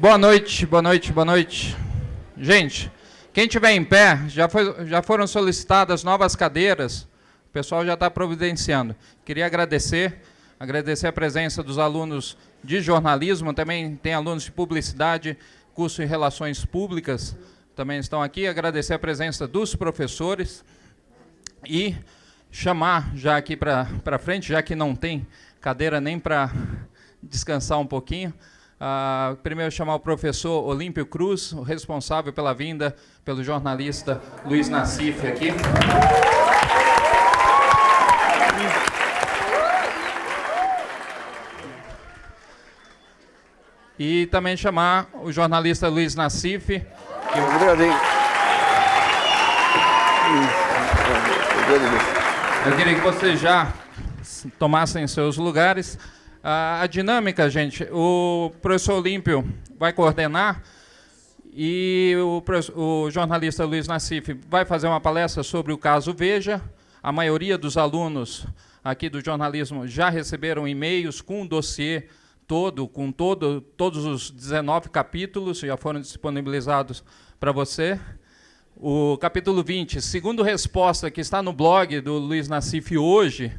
Boa noite, boa noite, boa noite. Gente, quem estiver em pé, já foram solicitadas novas cadeiras, o pessoal já está providenciando. Queria agradecer a presença dos alunos de jornalismo, também tem alunos de publicidade, curso em relações públicas, também estão aqui. Agradecer a presença dos professores e chamar já aqui para frente, já que não tem cadeira nem para descansar um pouquinho. Primeiro chamar o professor Olímpio Cruz, o responsável pela vinda, pelo jornalista Luiz Nassif aqui. E também chamar o jornalista Luiz Nassif. Eu queria que vocês já tomassem seus lugares. A dinâmica, gente, o professor Olímpio vai coordenar e o jornalista Luiz Nassif vai fazer uma palestra sobre o caso Veja. A maioria dos alunos aqui do jornalismo já receberam e-mails com o dossiê todo, com todos os 19 capítulos, já foram disponibilizados para você. O capítulo 20, segundo resposta que está no blog do Luiz Nassif hoje,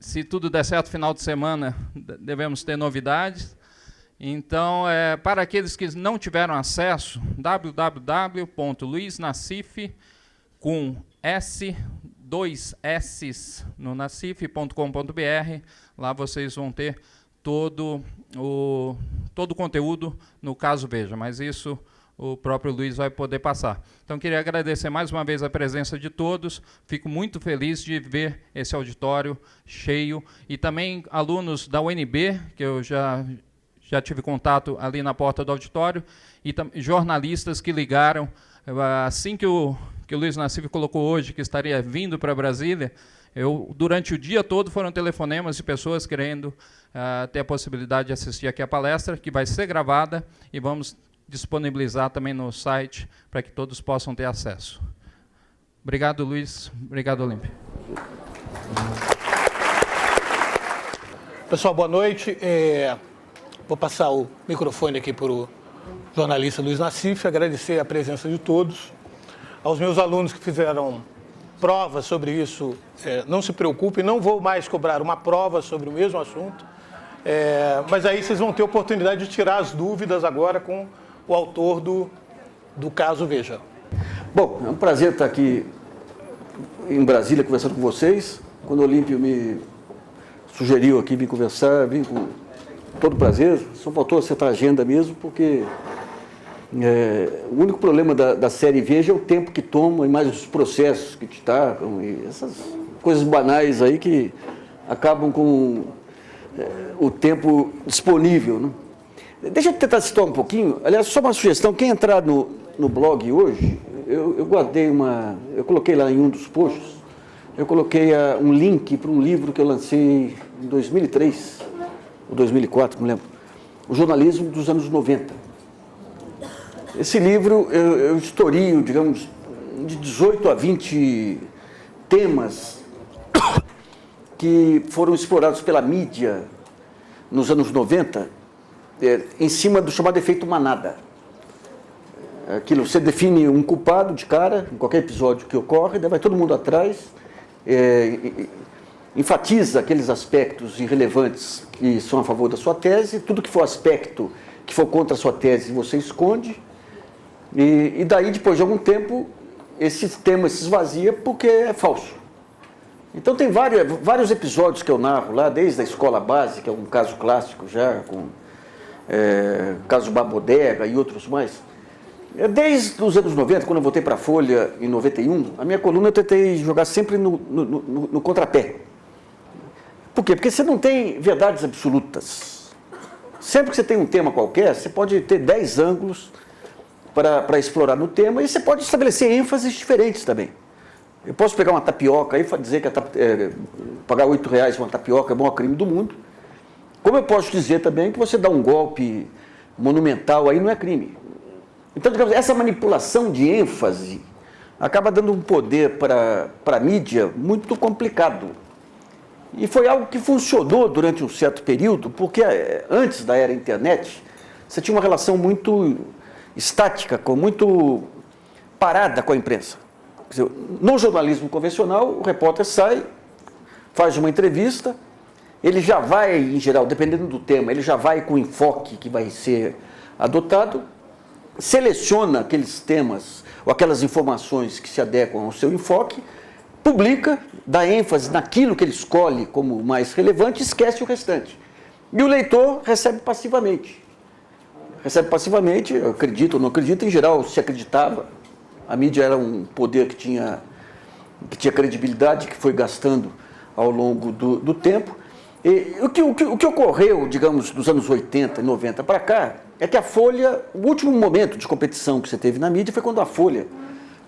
se tudo der certo, final de semana devemos ter novidades. Então, para aqueles que não tiveram acesso, www.luiznassif com dois S's no nassif.com.br. Lá vocês vão ter todo o conteúdo no caso Veja, mas isso o próprio Luiz vai poder passar. Então, queria agradecer mais uma vez a presença de todos. Fico muito feliz de ver esse auditório cheio. E também alunos da UNB, que eu já tive contato ali na porta do auditório, e jornalistas que ligaram. Assim que o Luiz Nassif colocou hoje, que estaria vindo para Brasília, durante o dia todo foram telefonemas de pessoas querendo ter a possibilidade de assistir aqui a palestra, que vai ser gravada, e vamos disponibilizar também no site para que todos possam ter acesso. Obrigado, Luiz. Obrigado, Olímpio. Pessoal, boa noite. Vou passar o microfone aqui para o jornalista Luiz Nassif, agradecer a presença de todos. Aos meus alunos que fizeram provas sobre isso, não se preocupem, não vou mais cobrar uma prova sobre o mesmo assunto, mas aí vocês vão ter oportunidade de tirar as dúvidas agora com o autor do caso Veja. Bom, é um prazer estar aqui em Brasília conversando com vocês. Quando o Olímpio me sugeriu aqui vir conversar, vim com todo prazer. Só faltou acertar a agenda mesmo, porque o único problema da série Veja é o tempo que toma e mais os processos que destacam e essas coisas banais aí que acabam com o tempo disponível, né? Deixa eu tentar citar um pouquinho. Aliás, só uma sugestão. Quem entrar no blog hoje, eu guardei eu coloquei lá em um dos posts, eu coloquei um link para um livro que eu lancei em 2003, ou 2004, não lembro. O Jornalismo dos anos 90. Esse livro, eu historio, digamos, de 18 a 20 temas que foram explorados pela mídia nos anos 90, em cima do chamado efeito manada. Aquilo, você define um culpado de cara, em qualquer episódio que ocorre, daí vai todo mundo atrás, enfatiza aqueles aspectos irrelevantes que são a favor da sua tese, tudo que for aspecto que for contra a sua tese você esconde, e daí, depois de algum tempo, esse tema se esvazia porque é falso. Então tem vários episódios que eu narro lá, desde a escola base, que é um caso clássico já, com caso Babodega e outros mais. Desde os anos 90, quando eu voltei para a Folha em 91, a minha coluna eu tentei jogar sempre no contrapé. Por quê? Porque você não tem verdades absolutas. Sempre que você tem um tema qualquer, você pode ter 10 ângulos para explorar no tema, e você pode estabelecer ênfases diferentes também. Eu posso pegar uma tapioca e dizer que pagar R$8 uma tapioca é o maior crime do mundo. Como eu posso dizer também que você dá um golpe monumental aí não é crime. Então, digamos, essa manipulação de ênfase acaba dando um poder para a mídia muito complicado. E foi algo que funcionou durante um certo período, porque antes da era internet, você tinha uma relação muito estática, muito parada com a imprensa. Quer dizer, no jornalismo convencional, o repórter sai, faz uma entrevista, ele já vai, em geral, dependendo do tema, ele já vai com o enfoque que vai ser adotado, seleciona aqueles temas ou aquelas informações que se adequam ao seu enfoque, publica, dá ênfase naquilo que ele escolhe como mais relevante e esquece o restante. E o leitor recebe passivamente. Recebe passivamente, eu acredito ou não acredito, em geral se acreditava. A mídia era um poder que tinha credibilidade, que foi gastando ao longo do tempo. E o que ocorreu, digamos, dos anos 80 e 90 para cá, é que a Folha, o último momento de competição que você teve na mídia foi quando a Folha,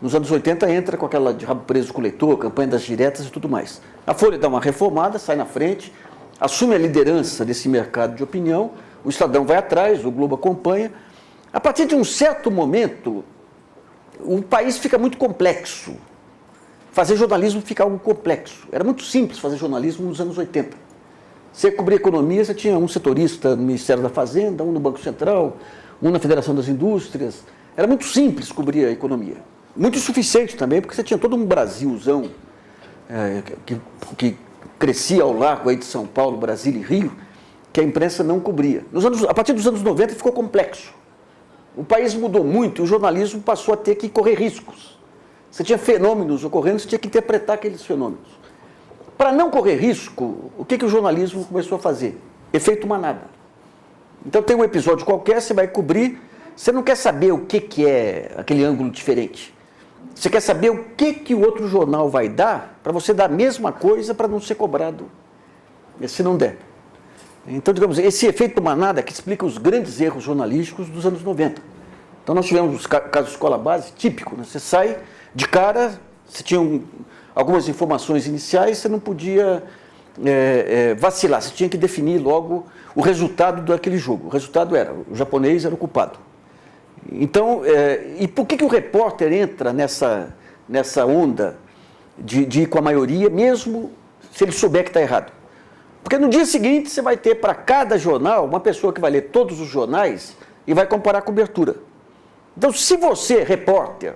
nos anos 80, entra com aquela de rabo preso com o leitor, campanha das diretas e tudo mais. A Folha dá uma reformada, sai na frente, assume a liderança desse mercado de opinião, o Estadão vai atrás, o Globo acompanha. A partir de um certo momento, o país fica muito complexo. Fazer jornalismo fica algo complexo. Era muito simples fazer jornalismo nos anos 80. Você cobria economia, você tinha um setorista no Ministério da Fazenda, um no Banco Central, um na Federação das Indústrias. Era muito simples cobrir a economia. Muito suficiente também, porque você tinha todo um Brasilzão que crescia ao largo aí de São Paulo, Brasília e Rio, que a imprensa não cobria. A partir dos anos 90 ficou complexo. O país mudou muito e o jornalismo passou a ter que correr riscos. Você tinha fenômenos ocorrendo, você tinha que interpretar aqueles fenômenos. Para não correr risco, o que o jornalismo começou a fazer? Efeito manada. Então tem um episódio qualquer, você vai cobrir, você não quer saber o que é aquele ângulo diferente. Você quer saber o que o outro jornal vai dar para você dar a mesma coisa para não ser cobrado, se não der. Então, digamos, esse efeito manada que explica os grandes erros jornalísticos dos anos 90. Então, nós tivemos o caso de escola base típico, né? Você sai de cara, você tinha algumas informações iniciais, você não podia vacilar, você tinha que definir logo o resultado daquele jogo. O resultado era, o japonês era o culpado. Então, e por que o repórter entra nessa onda de ir com a maioria, mesmo se ele souber que está errado? Porque no dia seguinte você vai ter para cada jornal uma pessoa que vai ler todos os jornais e vai comparar a cobertura. Então, se você, repórter,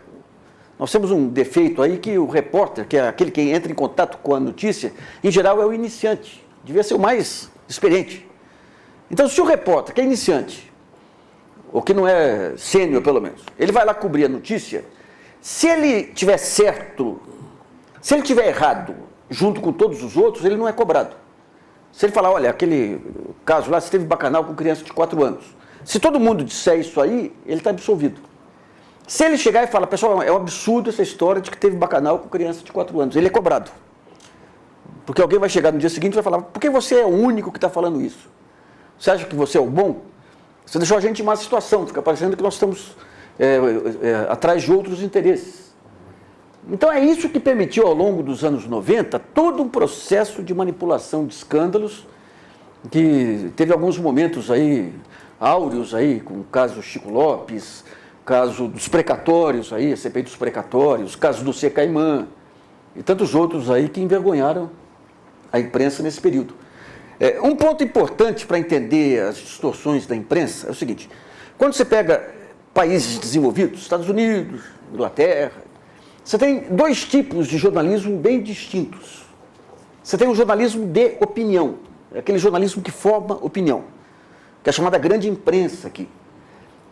nós temos um defeito aí que o repórter, que é aquele que entra em contato com a notícia, em geral é o iniciante, devia ser o mais experiente. Então, se o repórter, que é iniciante, ou que não é sênior pelo menos, ele vai lá cobrir a notícia, se ele tiver certo, se ele tiver errado, junto com todos os outros, ele não é cobrado. Se ele falar, olha, aquele caso lá, você teve bacanal com criança de 4 anos. Se todo mundo disser isso aí, ele está absolvido. Se ele chegar e falar, pessoal, é um absurdo essa história de que teve bacanal com criança de 4 anos, ele é cobrado. Porque alguém vai chegar no dia seguinte e vai falar, por que você é o único que está falando isso? Você acha que você é o bom? Você deixou a gente em má situação, fica parecendo que nós estamos atrás de outros interesses. Então é isso que permitiu ao longo dos anos 90 todo um processo de manipulação de escândalos, que teve alguns momentos aí áureos aí, com o caso Chico Lopes, caso dos precatórios aí, a CPI dos precatórios, caso do C. Caimã e tantos outros aí que envergonharam a imprensa nesse período. Um ponto importante para entender as distorções da imprensa é o seguinte: quando você pega países desenvolvidos, Estados Unidos, Inglaterra, você tem 2 tipos de jornalismo bem distintos. Você tem um jornalismo de opinião, aquele jornalismo que forma opinião, que é a chamada grande imprensa aqui.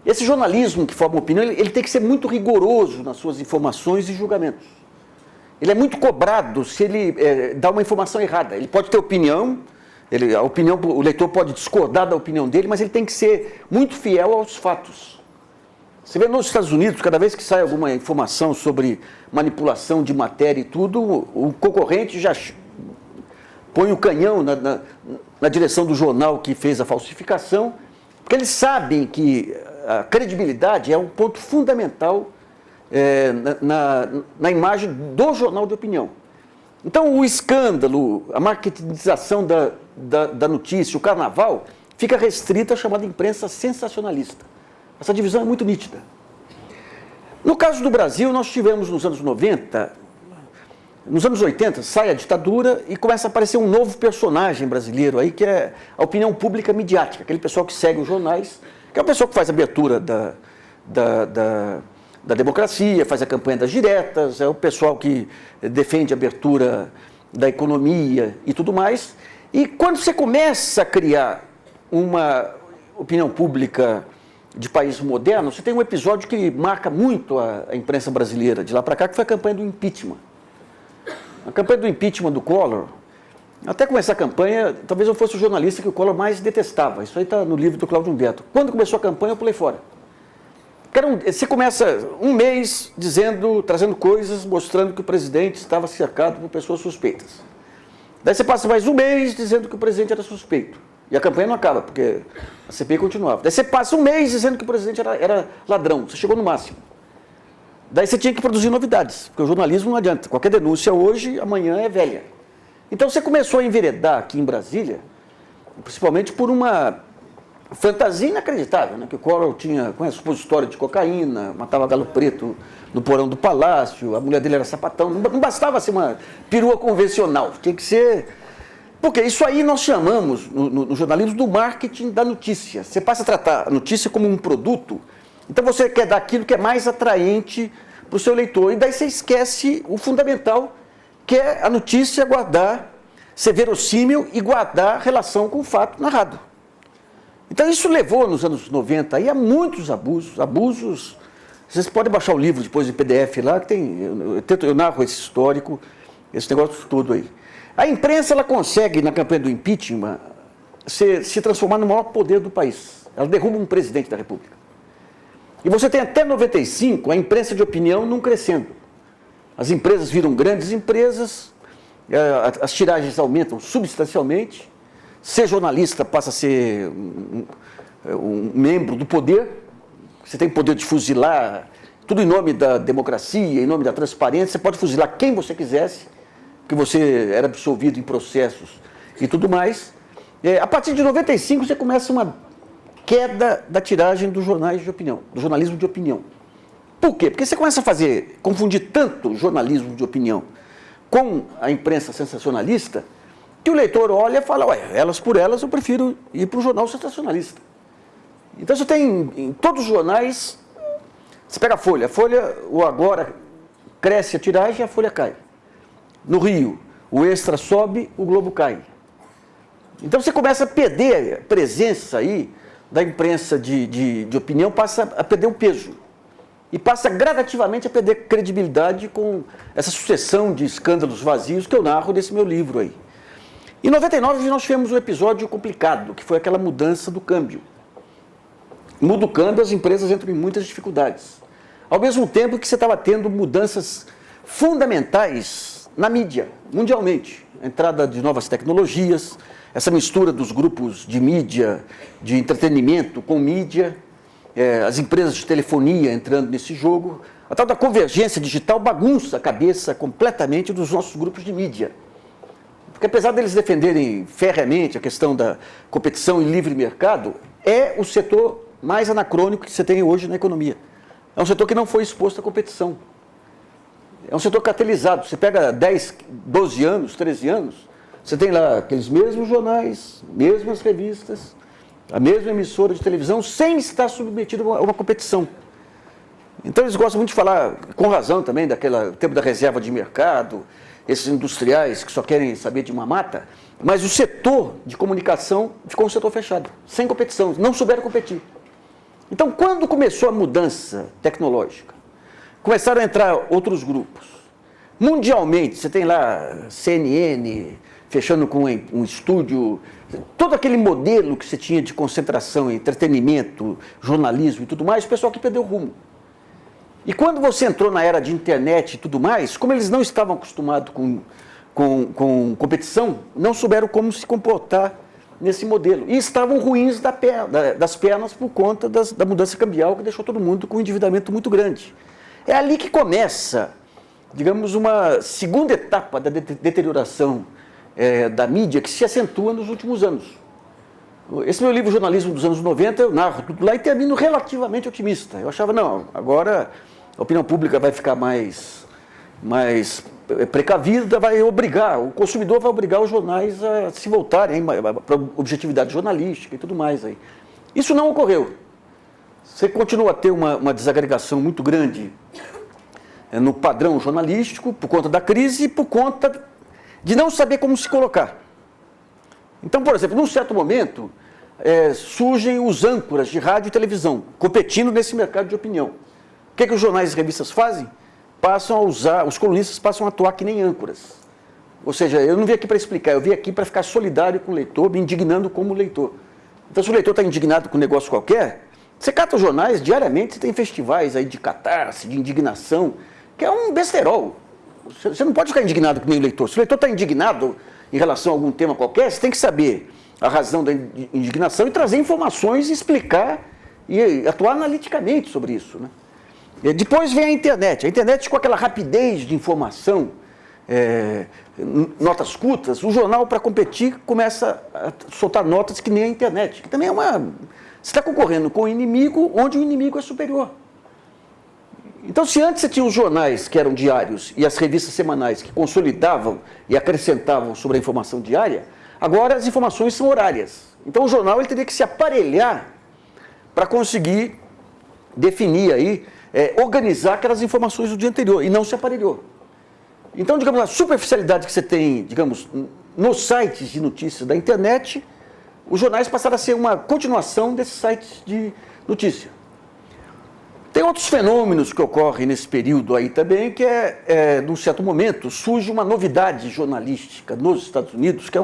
Esse jornalismo que forma opinião, ele tem que ser muito rigoroso nas suas informações e julgamentos. Ele é muito cobrado se ele dá uma informação errada. Ele pode ter opinião, o leitor pode discordar da opinião dele, mas ele tem que ser muito fiel aos fatos. Você vê nos Estados Unidos, cada vez que sai alguma informação sobre manipulação de matéria e tudo, o concorrente já põe o canhão na direção do jornal que fez a falsificação, porque eles sabem que a credibilidade é um ponto fundamental na imagem do jornal de opinião. Então, o escândalo, a marketização da notícia, o carnaval, fica restrito à chamada imprensa sensacionalista. Essa divisão é muito nítida. No caso do Brasil, nós tivemos nos anos 90, nos anos 80, sai a ditadura e começa a aparecer um novo personagem brasileiro aí, que é a opinião pública midiática, aquele pessoal que segue os jornais que é o pessoal que faz a abertura da democracia, faz a campanha das diretas, é o pessoal que defende a abertura da economia e tudo mais. E quando você começa a criar uma opinião pública de país moderno, você tem um episódio que marca muito a imprensa brasileira de lá para cá, que foi a campanha do impeachment. A campanha do impeachment do Collor, até começar a campanha, talvez eu fosse o jornalista que o Collor mais detestava. Isso aí está no livro do Cláudio Humberto. Quando começou a campanha, eu pulei fora. Você começa um mês trazendo coisas, mostrando que o presidente estava cercado por pessoas suspeitas. Daí você passa mais um mês dizendo que o presidente era suspeito. E a campanha não acaba, porque a CPI continuava. Daí você passa um mês dizendo que o presidente era ladrão. Você chegou no máximo. Daí você tinha que produzir novidades, porque o jornalismo não adianta. Qualquer denúncia hoje, amanhã é velha. Então você começou a enveredar aqui em Brasília, principalmente por uma fantasia inacreditável, né? Que o Collor tinha supositório de cocaína, matava galo preto no porão do palácio, a mulher dele era sapatão. Não bastava ser uma perua convencional, tinha que ser... Porque isso aí nós chamamos, no jornalismo, do marketing da notícia. Você passa a tratar a notícia como um produto, então você quer dar aquilo que é mais atraente para o seu leitor. E daí você esquece o fundamental, que é a notícia ser verossímil e guardar relação com o fato narrado. Então isso levou nos anos 90 aí a muitos abusos. Vocês podem baixar o livro depois em PDF lá, que tem, eu narro esse histórico, esse negócio todo aí. A imprensa ela consegue, na campanha do impeachment, se transformar no maior poder do país. Ela derruba um presidente da República. E você tem até 95 a imprensa de opinião não crescendo. As empresas viram grandes empresas, as tiragens aumentam substancialmente, ser jornalista passa a ser um membro do poder, você tem poder de fuzilar, tudo em nome da democracia, em nome da transparência, você pode fuzilar quem você quisesse, porque você era absolvido em processos e tudo mais. A partir de 95 você começa uma queda da tiragem dos jornais de opinião, do jornalismo de opinião. Por quê? Porque você começa a confundir tanto jornalismo de opinião com a imprensa sensacionalista, que o leitor olha e fala, elas por elas eu prefiro ir para o jornal sensacionalista. Então você tem em todos os jornais, você pega a Folha, o Agora cresce a tiragem e a Folha cai. No Rio, o Extra sobe, o Globo cai. Então você começa a perder a presença aí da imprensa de opinião, passa a perder o peso. E passa gradativamente a perder credibilidade com essa sucessão de escândalos vazios que eu narro nesse meu livro aí. Em 99 nós tivemos um episódio complicado, que foi aquela mudança do câmbio. Muda o câmbio, as empresas entram em muitas dificuldades. Ao mesmo tempo que você estava tendo mudanças fundamentais na mídia, mundialmente. A entrada de novas tecnologias, essa mistura dos grupos de mídia, de entretenimento com mídia, as empresas de telefonia entrando nesse jogo. A tal da convergência digital bagunça a cabeça completamente dos nossos grupos de mídia. Porque apesar deles defenderem ferreamente a questão da competição e livre mercado, é o setor mais anacrônico que você tem hoje na economia. É um setor que não foi exposto à competição. É um setor cartelizado. Você pega 10, 12 anos, 13 anos, você tem lá aqueles mesmos jornais, mesmas revistas, a mesma emissora de televisão, sem estar submetido a uma competição. Então eles gostam muito de falar, com razão também, daquele tempo da reserva de mercado, esses industriais que só querem saber de uma mata, mas o setor de comunicação ficou um setor fechado, sem competição, não souberam competir. Então, quando começou a mudança tecnológica, começaram a entrar outros grupos. Mundialmente, você tem lá CNN, fechando com um estúdio, todo aquele modelo que você tinha de concentração, entretenimento, jornalismo e tudo mais, o pessoal que perdeu o rumo. E quando você entrou na era de internet e tudo mais, como eles não estavam acostumados com competição, não souberam como se comportar nesse modelo. E estavam ruins das pernas por conta da mudança cambial, que deixou todo mundo com um endividamento muito grande. É ali que começa, digamos, uma segunda etapa da deterioração da mídia, que se acentua nos últimos anos. Esse meu livro, Jornalismo dos anos 90, eu narro tudo lá e termino relativamente otimista. Eu achava, não, agora a opinião pública vai ficar mais precavida, vai obrigar, o consumidor vai obrigar os jornais a se voltarem para a objetividade jornalística e tudo mais aí. Isso não ocorreu. você continua a ter uma desagregação muito grande no padrão jornalístico, por conta da crise e por conta de não saber como se colocar. Então, por exemplo, num certo momento, surgem os âncoras de rádio e televisão, competindo nesse mercado de opinião. O que os jornais e revistas fazem? Passam a usar, os colunistas passam a atuar que nem âncoras. Ou seja, eu não vim aqui para explicar, eu vim aqui para ficar solidário com o leitor, me indignando como leitor. Então, se o leitor está indignado com um negócio qualquer, você cata os jornais diariamente, você tem festivais aí de catarse, de indignação, que é um besterol. Você não pode ficar indignado com nem o leitor. Se o leitor está indignado em relação a algum tema qualquer, você tem que saber a razão da indignação e trazer informações, explicar e atuar analiticamente sobre isso, né? E depois vem a internet com aquela rapidez de informação, notas curtas. O jornal, para competir, começa a soltar notas que nem a internet, que também é uma... Você está concorrendo com o inimigo, onde o inimigo é superior. Então, se antes você tinha os jornais que eram diários e as revistas semanais que consolidavam e acrescentavam sobre a informação diária, agora as informações são horárias. Então, o jornal ele teria que se aparelhar para conseguir definir aí, organizar aquelas informações do dia anterior, e não se aparelhou. Então, digamos, a superficialidade que você tem, digamos, nos sites de notícias da internet, os jornais passaram a ser uma continuação desses sites de notícia. Tem outros fenômenos que ocorrem nesse período aí também, que num certo momento, surge uma novidade jornalística nos Estados Unidos, que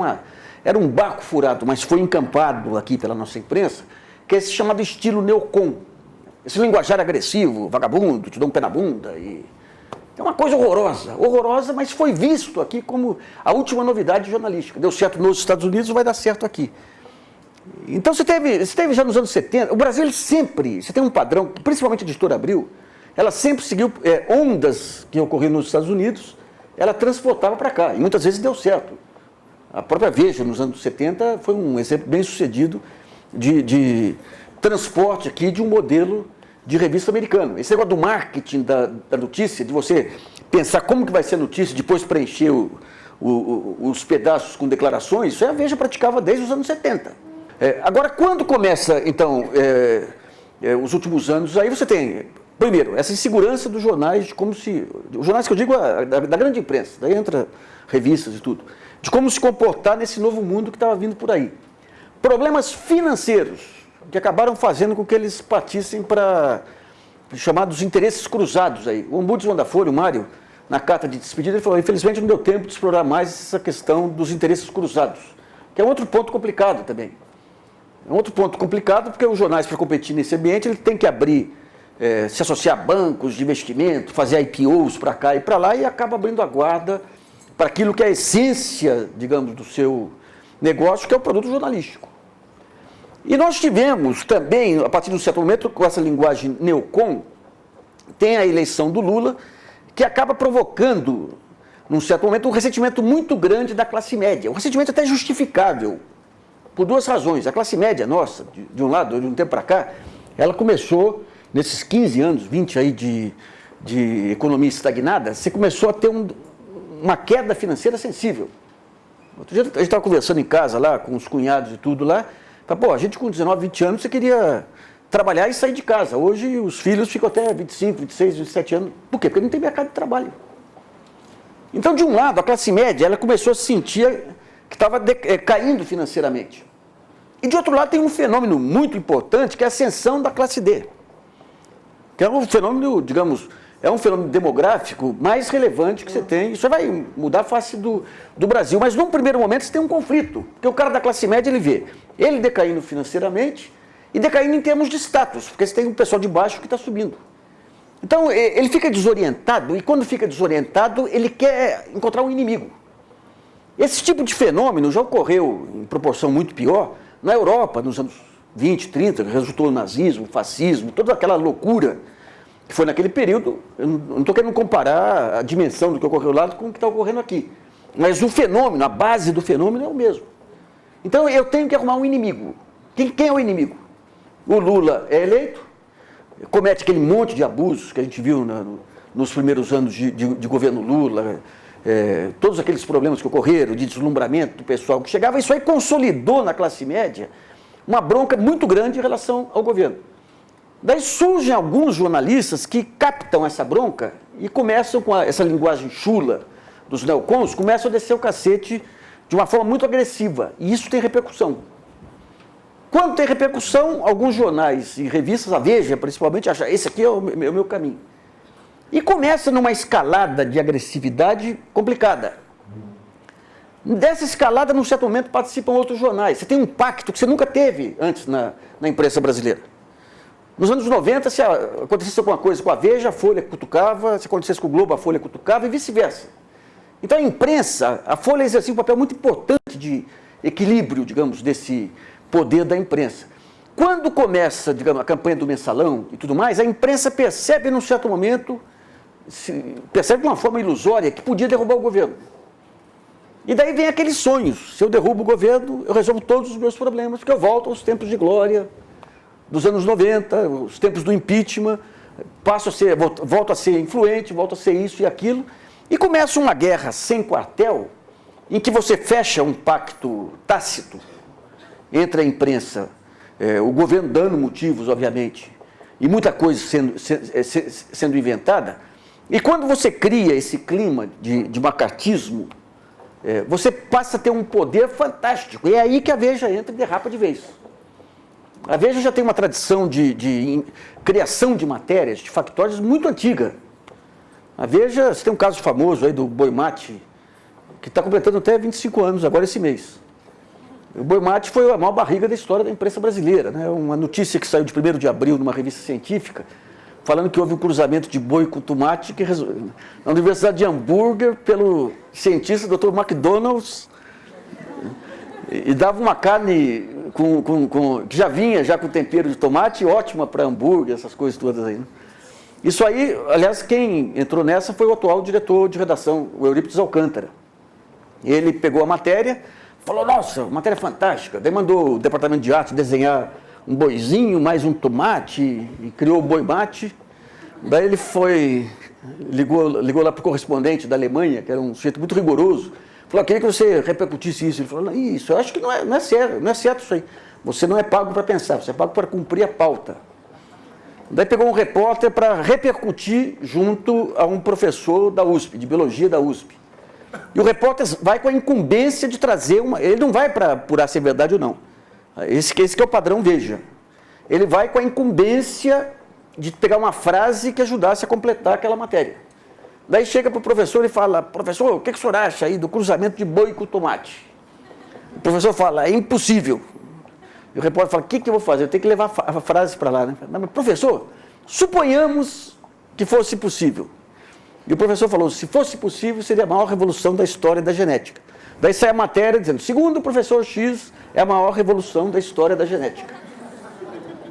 era um barco furado, mas foi encampado aqui pela nossa imprensa, que é esse chamado estilo neocon. Esse linguajar agressivo, vagabundo, te dou um pé na bunda. É uma coisa horrorosa, mas foi visto aqui como a última novidade jornalística. Deu certo nos Estados Unidos, vai dar certo aqui. Então, você teve já nos anos 70, o Brasil ele sempre, você tem um padrão, principalmente a Editora Abril, ela sempre seguiu ondas que ocorriam nos Estados Unidos, ela transportava para cá, e muitas vezes deu certo. A própria Veja, nos anos 70, foi um exemplo bem sucedido de transporte aqui de um modelo de revista americano. Esse negócio do marketing da notícia, de você pensar como que vai ser a notícia, depois preencher os pedaços com declarações, isso a Veja praticava desde os anos 70. Agora, quando começa, então, os últimos anos, aí você tem, primeiro, essa insegurança dos jornais, de como se... Os jornais que eu digo, da grande imprensa, daí entra revistas e tudo, de como se comportar nesse novo mundo que estava vindo por aí. Problemas financeiros, que acabaram fazendo com que eles partissem para chamados interesses cruzados aí. O ombudsman da Folha, o Mário, na carta de despedida, ele falou, infelizmente não deu tempo de explorar mais essa questão dos interesses cruzados, que é outro ponto complicado também. É um outro ponto complicado porque os jornais, para competir nesse ambiente, ele tem que abrir, se associar a bancos de investimento, fazer IPOs para cá e para lá, e acaba abrindo a guarda para aquilo que é a essência, digamos, do seu negócio, que é o produto jornalístico. E nós tivemos também, a partir de um certo momento, com essa linguagem neocon, tem a eleição do Lula, que acaba provocando, num certo momento, um ressentimento muito grande da classe média. Um ressentimento até justificável, por duas razões. A classe média nossa, de um lado, de um tempo para cá, ela começou, nesses 15 anos, 20 aí de economia estagnada, você começou a ter uma queda financeira sensível. Outro dia a gente estava conversando em casa lá, com os cunhados e tudo lá, pô, a gente com 19, 20 anos, você queria trabalhar e sair de casa. Hoje os filhos ficam até 25, 26, 27 anos. Por quê? Porque não tem mercado de trabalho. Então, de um lado, a classe média, ela começou a se sentir que estava caindo financeiramente. E de outro lado, tem um fenômeno muito importante, que é a ascensão da classe D. Que é um fenômeno, digamos, é um fenômeno demográfico mais relevante que você tem. Isso vai mudar a face do Brasil. Mas, num primeiro momento, você tem um conflito. Porque o cara da classe média, ele vê ele decaindo financeiramente e decaindo em termos de status. Porque você tem um pessoal de baixo que está subindo. Então, ele fica desorientado. E, quando fica desorientado, ele quer encontrar um inimigo. Esse tipo de fenômeno já ocorreu em proporção muito pior na Europa, nos anos 20, 30, que resultou no nazismo, fascismo, toda aquela loucura que foi naquele período. Eu não estou querendo comparar a dimensão do que ocorreu lá com o que está ocorrendo aqui. Mas o fenômeno, a base do fenômeno é o mesmo. Então eu tenho que arrumar um inimigo. Quem é o inimigo? O Lula é eleito, comete aquele monte de abusos que a gente viu nos primeiros anos de governo Lula, todos aqueles problemas que ocorreram, de deslumbramento do pessoal que chegava, isso aí consolidou na classe média uma bronca muito grande em relação ao governo. Daí surgem alguns jornalistas que captam essa bronca e começam com essa linguagem chula dos neocons, começam a descer o cacete de uma forma muito agressiva. E isso tem repercussão. Quando tem repercussão, alguns jornais e revistas, a Veja principalmente, acham esse aqui é o meu caminho. E começa numa escalada de agressividade complicada. Dessa escalada, num certo momento, participam outros jornais. Você tem um pacto que você nunca teve antes na imprensa brasileira. Nos anos 90, se acontecesse alguma coisa com a Veja, a Folha cutucava, se acontecesse com o Globo, a Folha cutucava e vice-versa. Então a imprensa, a Folha exercia um papel muito importante de equilíbrio, digamos, desse poder da imprensa. Quando começa, digamos, a campanha do mensalão e tudo mais, a imprensa percebe num certo momento, percebe de uma forma ilusória que podia derrubar o governo. E daí vem aqueles sonhos, se eu derrubo o governo, eu resolvo todos os meus problemas, porque eu volto aos tempos de glória dos anos 90, os tempos do impeachment, volto a ser influente, volto a ser isso e aquilo, e começa uma guerra sem quartel, em que você fecha um pacto tácito entre a imprensa, o governo dando motivos, obviamente, e muita coisa sendo inventada, e quando você cria esse clima de macartismo, você passa a ter um poder fantástico, e é aí que a Veja entra e derrapa de vez. A Veja já tem uma tradição de criação de matérias, de factórios muito antiga. A Veja, você tem um caso famoso aí do Boi Mate, que está completando até 25 anos, agora esse mês. O Boi Mate foi a maior barriga da história da imprensa brasileira, né? Uma notícia que saiu de 1º de abril numa revista científica, falando que houve um cruzamento de boi com tomate na Universidade de Hamburgo pelo cientista Dr. McDonald's, e dava uma carne que já vinha já com tempero de tomate, ótima para hambúrguer, essas coisas todas aí. Né? Isso aí, aliás, quem entrou nessa foi o atual diretor de redação, o Eurípides Alcântara. Ele pegou a matéria, falou, nossa, matéria fantástica. Daí mandou o departamento de arte desenhar um boizinho, mais um tomate, e criou o Boi Mate. Daí ele ligou lá para o correspondente da Alemanha, que era um sujeito muito rigoroso, falou, queria que você repercutisse isso. Ele falou, isso, eu acho que não é certo isso aí. Você não é pago para pensar, você é pago para cumprir a pauta. Daí pegou um repórter para repercutir junto a um professor da USP, de biologia da USP. E o repórter vai com a incumbência de trazer ele não vai para apurar se é verdade ou não. Esse que é o padrão Veja. Ele vai com a incumbência de pegar uma frase que ajudasse a completar aquela matéria. Daí chega para o professor e fala, professor, o que o senhor acha aí do cruzamento de boi com tomate? O professor fala, é impossível. E o repórter fala, o que eu vou fazer? Eu tenho que levar a frase para lá. Né? Não, mas, professor, suponhamos que fosse possível. E o professor falou, se fosse possível, seria a maior revolução da história da genética. Daí sai a matéria dizendo, segundo o professor X, é a maior revolução da história da genética.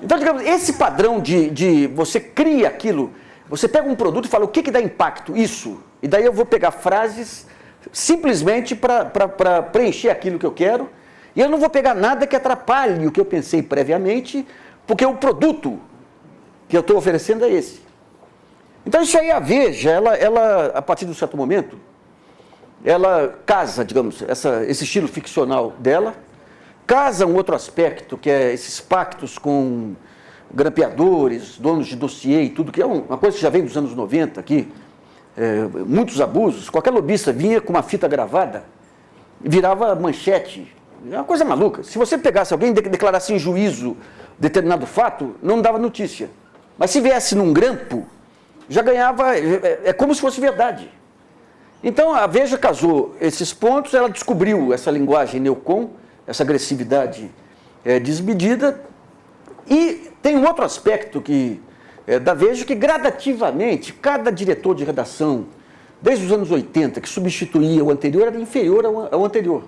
Então, digamos, esse padrão de você cria aquilo, você pega um produto e fala, o que dá impacto? Isso. E daí eu vou pegar frases simplesmente para preencher aquilo que eu quero, e eu não vou pegar nada que atrapalhe o que eu pensei previamente, porque o produto que eu estou oferecendo é esse. Então, isso aí, a Veja, ela a partir de um certo momento, ela casa, digamos, esse estilo ficcional dela, casa um outro aspecto, que é esses pactos com grampeadores, donos de dossiê e tudo, que é uma coisa que já vem dos anos 90 aqui, muitos abusos. Qualquer lobista vinha com uma fita gravada e virava manchete. É uma coisa maluca. Se você pegasse alguém e declarasse em juízo determinado fato, não dava notícia. Mas se viesse num grampo, já ganhava, é como se fosse verdade. Então a Veja casou esses pontos, ela descobriu essa linguagem neocon, essa agressividade desmedida, e tem um outro aspecto da Veja que gradativamente, cada diretor de redação, desde os anos 80, que substituía o anterior, era inferior ao anterior.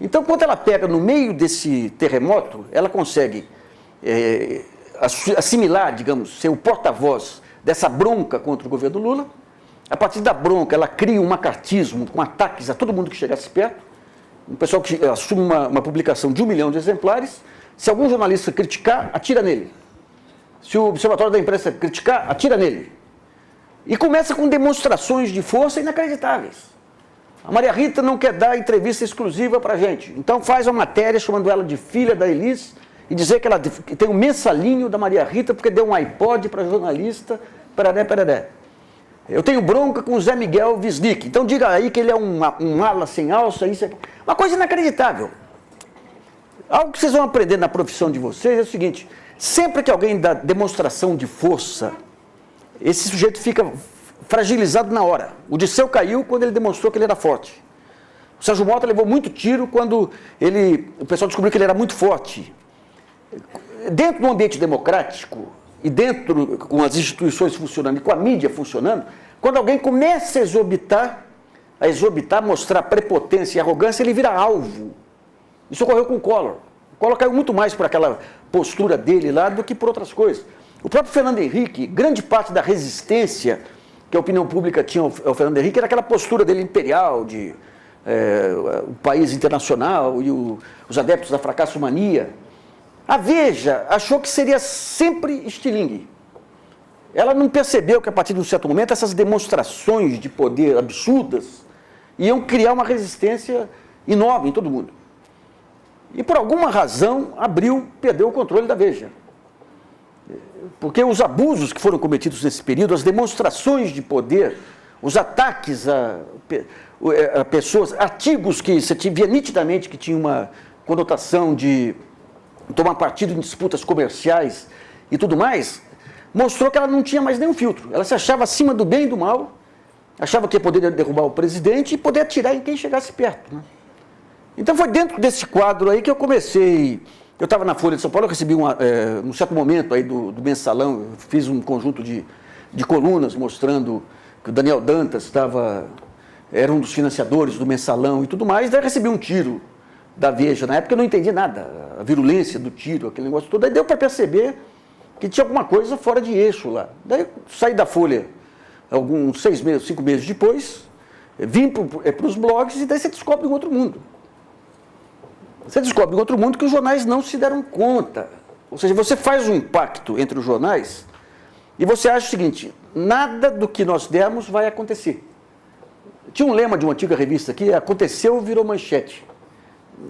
Então, quando ela pega no meio desse terremoto, ela consegue assimilar, digamos, ser o porta-voz dessa bronca contra o governo Lula. A partir da bronca, ela cria um macartismo com ataques a todo mundo que chegasse perto. Um pessoal que assume uma publicação de 1 milhão de exemplares. Se algum jornalista criticar, atira nele. Se o Observatório da Imprensa criticar, atira nele. E começa com demonstrações de força inacreditáveis. A Maria Rita não quer dar entrevista exclusiva para a gente. Então faz uma matéria chamando ela de filha da Elis e dizer que ela tem um mensalinho da Maria Rita porque deu um iPod para jornalista, peraré. Eu tenho bronca com o Zé Miguel Wisnik, então diga aí que ele é um ala sem alça, isso aqui. Uma coisa inacreditável. Algo que vocês vão aprender na profissão de vocês é o seguinte, sempre que alguém dá demonstração de força, esse sujeito fica fragilizado na hora. O Disseu caiu quando ele demonstrou que ele era forte. O Sérgio Mota levou muito tiro quando o pessoal descobriu que ele era muito forte. Dentro de um ambiente democrático, e dentro, com as instituições funcionando e com a mídia funcionando, quando alguém começa a exorbitar, mostrar prepotência e arrogância, ele vira alvo. Isso ocorreu com o Collor. O Collor caiu muito mais por aquela postura dele lá do que por outras coisas. O próprio Fernando Henrique, grande parte da resistência que a opinião pública tinha ao Fernando Henrique era aquela postura dele imperial, de o país internacional e os adeptos da fracassomania. A Veja achou que seria sempre estilingue. Ela não percebeu que, a partir de um certo momento, essas demonstrações de poder absurdas iam criar uma resistência enorme em todo mundo. E, por alguma razão, perdeu o controle da Veja. Porque os abusos que foram cometidos nesse período, as demonstrações de poder, os ataques a pessoas, artigos que você via nitidamente que tinha uma conotação de tomar partido em disputas comerciais e tudo mais, mostrou que ela não tinha mais nenhum filtro. Ela se achava acima do bem e do mal, achava que ia poder derrubar o presidente e poder atirar em quem chegasse perto, né? Então foi dentro desse quadro aí que eu comecei. Eu estava na Folha de São Paulo, eu recebi num certo momento aí do mensalão, eu fiz um conjunto de colunas mostrando que o Daniel Dantas era um dos financiadores do mensalão e tudo mais, daí eu recebi um tiro da Veja. Na época eu não entendi nada, a virulência do tiro, aquele negócio todo, aí deu para perceber que tinha alguma coisa fora de eixo lá. Daí eu saí da Folha alguns 6 meses, 5 meses depois, vim para os blogs e daí você descobre um outro mundo. Você descobre em outro mundo que os jornais não se deram conta. Ou seja, você faz um pacto entre os jornais e você acha o seguinte, nada do que nós demos vai acontecer. Tinha um lema de uma antiga revista aqui, aconteceu, virou manchete.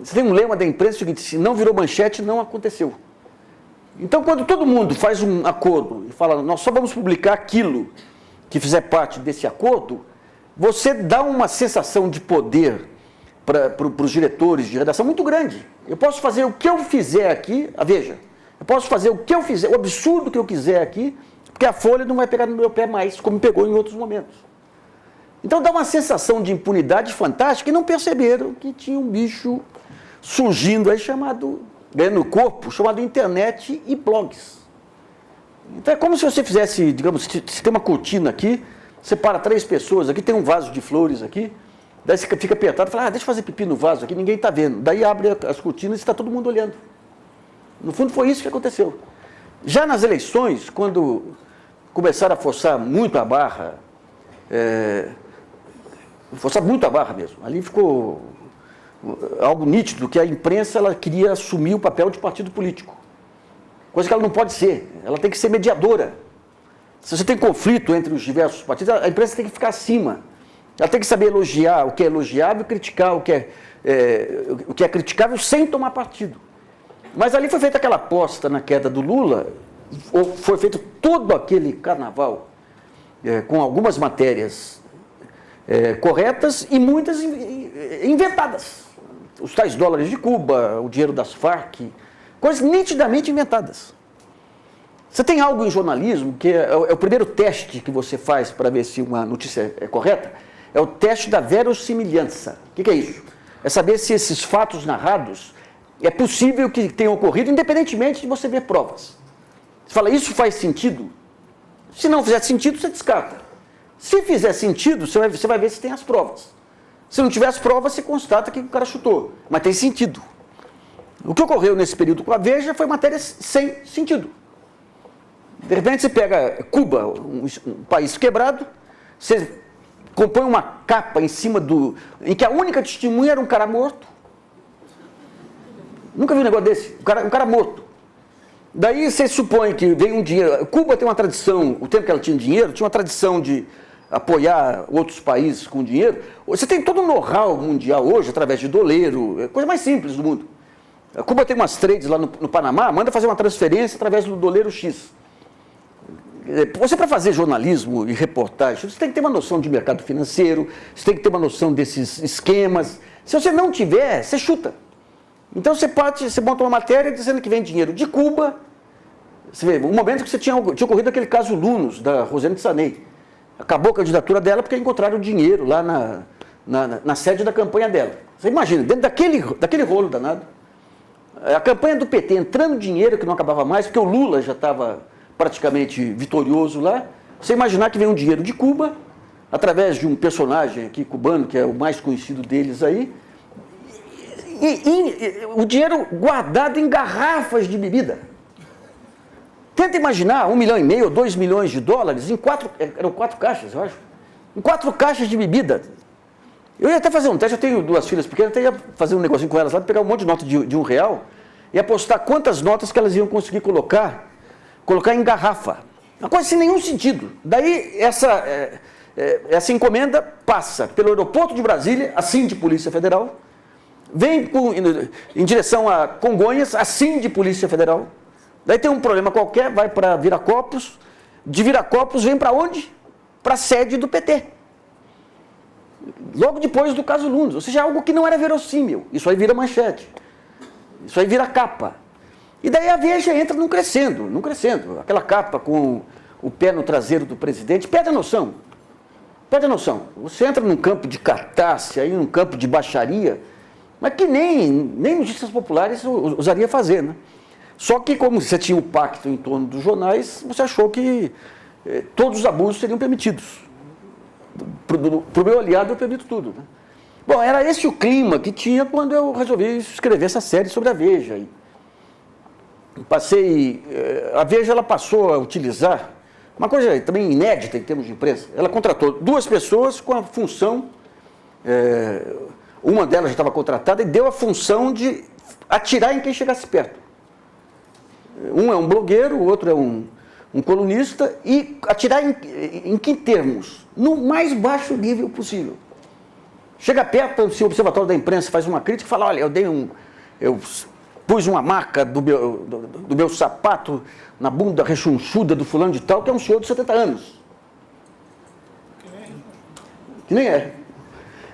Você tem um lema da imprensa, o seguinte, se não virou manchete, não aconteceu. Então, quando todo mundo faz um acordo e fala, nós só vamos publicar aquilo que fizer parte desse acordo, você dá uma sensação de poder para os diretores de redação muito grande. Eu posso fazer o que eu fizer aqui, Veja, eu posso fazer o que eu fizer, o absurdo que eu quiser aqui, porque a Folha não vai pegar no meu pé mais, como pegou em outros momentos. Então dá uma sensação de impunidade fantástica e não perceberam que tinha um bicho surgindo aí ganhando corpo, chamado internet e blogs. Então é como se você fizesse, digamos, se tem uma cortina aqui, separa 3 pessoas, aqui tem um vaso de flores aqui, daí você fica apertado e fala, deixa eu fazer pipi no vaso aqui, ninguém está vendo. Daí abre as cortinas e está todo mundo olhando. No fundo foi isso que aconteceu. Já nas eleições, quando começaram a forçar muito a barra, mesmo, ali ficou algo nítido, que a imprensa ela queria assumir o papel de partido político. Coisa que ela não pode ser, ela tem que ser mediadora. Se você tem conflito entre os diversos partidos, a imprensa tem que ficar acima. Ela tem que saber elogiar o que é elogiável e criticar o que é criticável sem tomar partido. Mas ali foi feita aquela aposta na queda do Lula, foi feito todo aquele carnaval com algumas matérias corretas e muitas inventadas. Os tais dólares de Cuba, o dinheiro das Farc, coisas nitidamente inventadas. Você tem algo em jornalismo que é o primeiro teste que você faz para ver se uma notícia é correta, é o teste da verossimilhança. O que é isso? É saber se esses fatos narrados é possível que tenham ocorrido, independentemente de você ver provas. Você fala, isso faz sentido? Se não fizer sentido, você descarta. Se fizer sentido, você vai ver se tem as provas. Se não tiver as provas, você constata que o cara chutou. Mas tem sentido. O que ocorreu nesse período com a Veja foi matérias sem sentido. De repente você pega Cuba, um país quebrado, você compõe uma capa em cima em que a única testemunha era um cara morto. Nunca vi um negócio desse, um cara morto. Daí você supõe que vem um dinheiro. Cuba tem uma tradição, o tempo que ela tinha dinheiro, tinha uma tradição de apoiar outros países com dinheiro. Você tem todo um know-how mundial hoje, através de doleiro, coisa mais simples do mundo. A Cuba tem umas trades lá no Panamá, manda fazer uma transferência através do doleiro X. Você, para fazer jornalismo e reportagem, você tem que ter uma noção de mercado financeiro, você tem que ter uma noção desses esquemas. Se você não tiver, você chuta. Então você monta uma matéria dizendo que vem dinheiro de Cuba. Você vê, um momento que você tinha ocorrido aquele caso Lunos, da Rosane Sanei. Acabou a candidatura dela porque encontraram dinheiro lá na sede da campanha dela. Você imagina, dentro daquele rolo danado, a campanha do PT entrando dinheiro que não acabava mais, porque o Lula já estava praticamente vitorioso lá. Você imaginar que vem um dinheiro de Cuba, através de um personagem aqui cubano, que é o mais conhecido deles aí, e o dinheiro guardado em garrafas de bebida. Tenta imaginar 1,5 milhão ou 2 milhões de dólares eram 4 caixas, eu acho. Em 4 caixas de bebida. Eu ia até fazer um teste, eu tenho 2 filhas pequenas, até ia fazer um negocinho com elas lá, pegar um monte de nota de R$1 e apostar quantas notas que elas iam conseguir colocar em garrafa. Uma coisa sem nenhum sentido. Daí essa encomenda passa pelo aeroporto de Brasília, assim de Polícia Federal, vem em direção a Congonhas, assim de Polícia Federal. Daí tem um problema qualquer, vai para Viracopos, de Viracopos vem para onde? Para a sede do PT. Logo depois do caso Lunos, ou seja, algo que não era verossímil. Isso aí vira manchete, isso aí vira capa. E daí a Veja entra num crescendo. Aquela capa com o pé no traseiro do presidente, perde a noção. Você entra num campo de catácia, aí num campo de baixaria, mas que nem notícias populares ousaria fazer, né? Só que como você tinha o pacto em torno dos jornais, você achou que todos os abusos seriam permitidos. Para o meu aliado eu permito tudo, né? Bom, era esse o clima que tinha quando eu resolvi escrever essa série sobre a Veja. A Veja ela passou a utilizar uma coisa também inédita em termos de imprensa. Ela contratou 2 pessoas com a função, uma delas já estava contratada e deu a função de atirar em quem chegasse perto. Um é um blogueiro, o outro é um colunista, e atirar em que termos? No mais baixo nível possível. Chega perto, se o Observatório da Imprensa faz uma crítica e fala, olha, eu pus uma marca do meu sapato na bunda rechonchuda do fulano de tal, que é um senhor de 70 anos. Que nem é.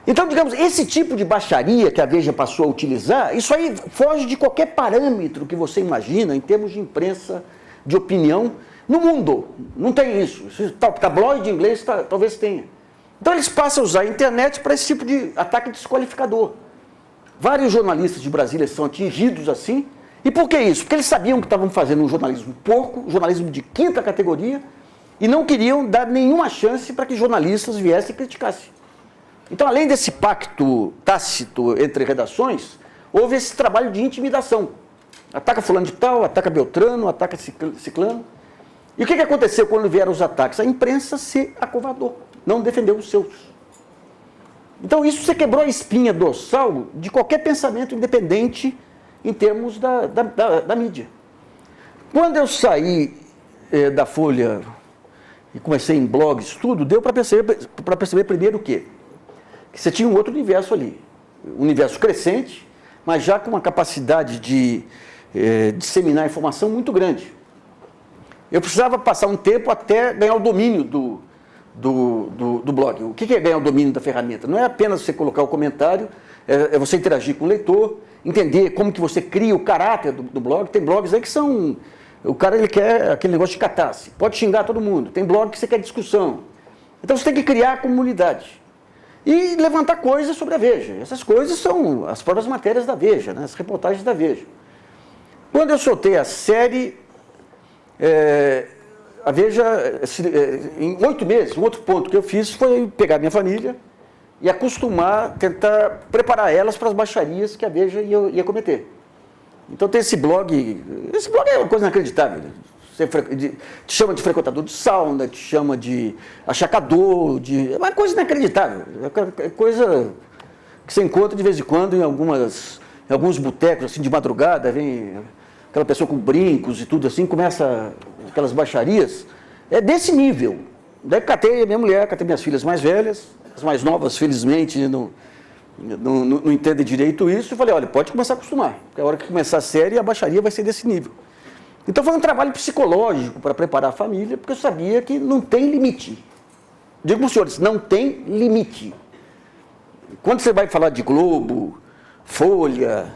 Então, digamos, esse tipo de baixaria que a Veja passou a utilizar, isso aí foge de qualquer parâmetro que você imagina em termos de imprensa, de opinião, no mundo. Não tem isso. Tabloide inglês talvez tenha. Então, eles passam a usar a internet para esse tipo de ataque desqualificador. Vários jornalistas de Brasília são atingidos assim. E por que isso? Porque eles sabiam que estavam fazendo um jornalismo porco, um jornalismo de 5ª categoria, e não queriam dar nenhuma chance para que jornalistas viessem e criticassem. Então, além desse pacto tácito entre redações, houve esse trabalho de intimidação. Ataca fulano de tal, ataca Beltrano, ataca ciclano. E o que aconteceu quando vieram os ataques? A imprensa se acovardou, não defendeu os seus. Então, isso você quebrou a espinha dorsal de qualquer pensamento independente em termos da mídia. Quando eu saí da Folha e comecei em blogs, tudo, deu para perceber primeiro o quê? Que você tinha um outro universo ali. Um universo crescente, mas já com uma capacidade de disseminar informação muito grande. Eu precisava passar um tempo até ganhar o domínio do blog. O que é ganhar o domínio da ferramenta? Não é apenas você colocar o comentário, é você interagir com o leitor, entender como que você cria o caráter do blog. Tem blogs aí que são... O cara ele quer aquele negócio de catarse, pode xingar todo mundo. Tem blog que você quer discussão. Então você tem que criar a comunidade e levantar coisas sobre a Veja. Essas coisas são as próprias matérias da Veja, né? As reportagens da Veja. Quando eu soltei a série... A Veja, em 8 meses, um outro ponto que eu fiz foi pegar minha família e acostumar, tentar preparar elas para as baixarias que a Veja ia cometer. Então tem esse blog é uma coisa inacreditável. Você te chama de frequentador de sauna, te chama de achacador, é uma coisa inacreditável. É coisa que você encontra de vez em quando em alguns botecos, assim, de madrugada, vem aquela pessoa com brincos e tudo assim, começa aquelas baixarias, é desse nível. Daí catei minha mulher, catei minhas filhas mais velhas, as mais novas, felizmente, não entendem direito isso, eu falei, olha, pode começar a acostumar, porque a hora que começar a série, a baixaria vai ser desse nível. Então foi um trabalho psicológico para preparar a família, porque eu sabia que não tem limite. Digo para os senhores, não tem limite. Quando você vai falar de Globo, Folha,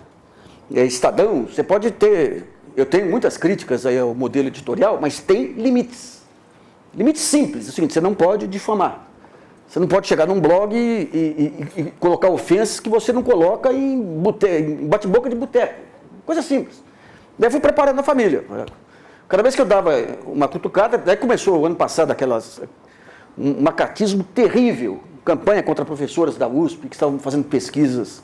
Estadão, você pode ter... Eu tenho muitas críticas aí ao modelo editorial, mas tem limites. Limites simples, é o seguinte, você não pode difamar. Você não pode chegar num blog e colocar ofensas que você não coloca em bate-boca de boteco. Coisa simples. Daí fui preparando a família. Cada vez que eu dava uma cutucada, daí começou o ano passado um macaquismo terrível, campanha contra professoras da USP que estavam fazendo pesquisas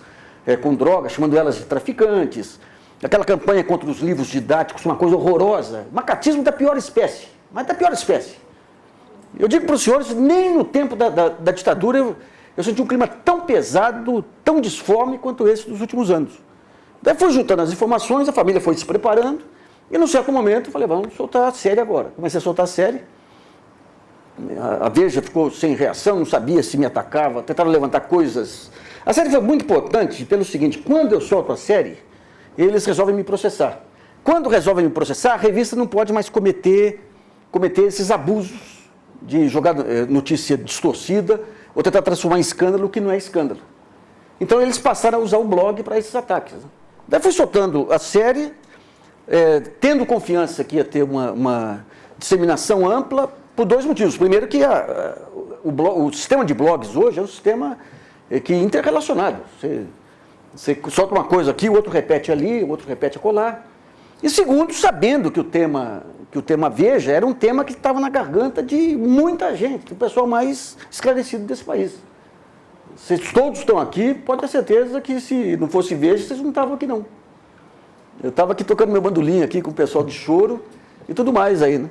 com drogas, chamando elas de traficantes, aquela campanha contra os livros didáticos, uma coisa horrorosa, macaquismo da pior espécie, mas da pior espécie. Eu digo para os senhores, nem no tempo da ditadura eu senti um clima tão pesado, tão disforme quanto esse dos últimos anos. Daí fui juntando as informações, a família foi se preparando, e num certo momento eu falei, vamos soltar a série agora. Comecei a soltar a série, a Veja ficou sem reação, não sabia se me atacava, tentaram levantar coisas. A série foi muito importante pelo seguinte, quando eu solto a série, eles resolvem me processar. Quando resolvem me processar, a revista não pode mais cometer esses abusos de jogar notícia distorcida ou tentar transformar em escândalo o que não é escândalo. Então eles passaram a usar o blog para esses ataques. Daí fui soltando a série, tendo confiança que ia ter uma disseminação ampla por dois motivos. Primeiro que o sistema de blogs hoje é um sistema que é interrelacionado. Você solta uma coisa aqui, o outro repete ali, o outro repete acolá. E segundo, sabendo que o tema Veja era um tema que estava na garganta de muita gente, do pessoal mais esclarecido desse país. Vocês todos estão aqui, pode ter certeza que se não fosse Veja, vocês não estavam aqui não. Eu estava aqui tocando meu bandolim aqui com o pessoal de choro e tudo mais aí, né?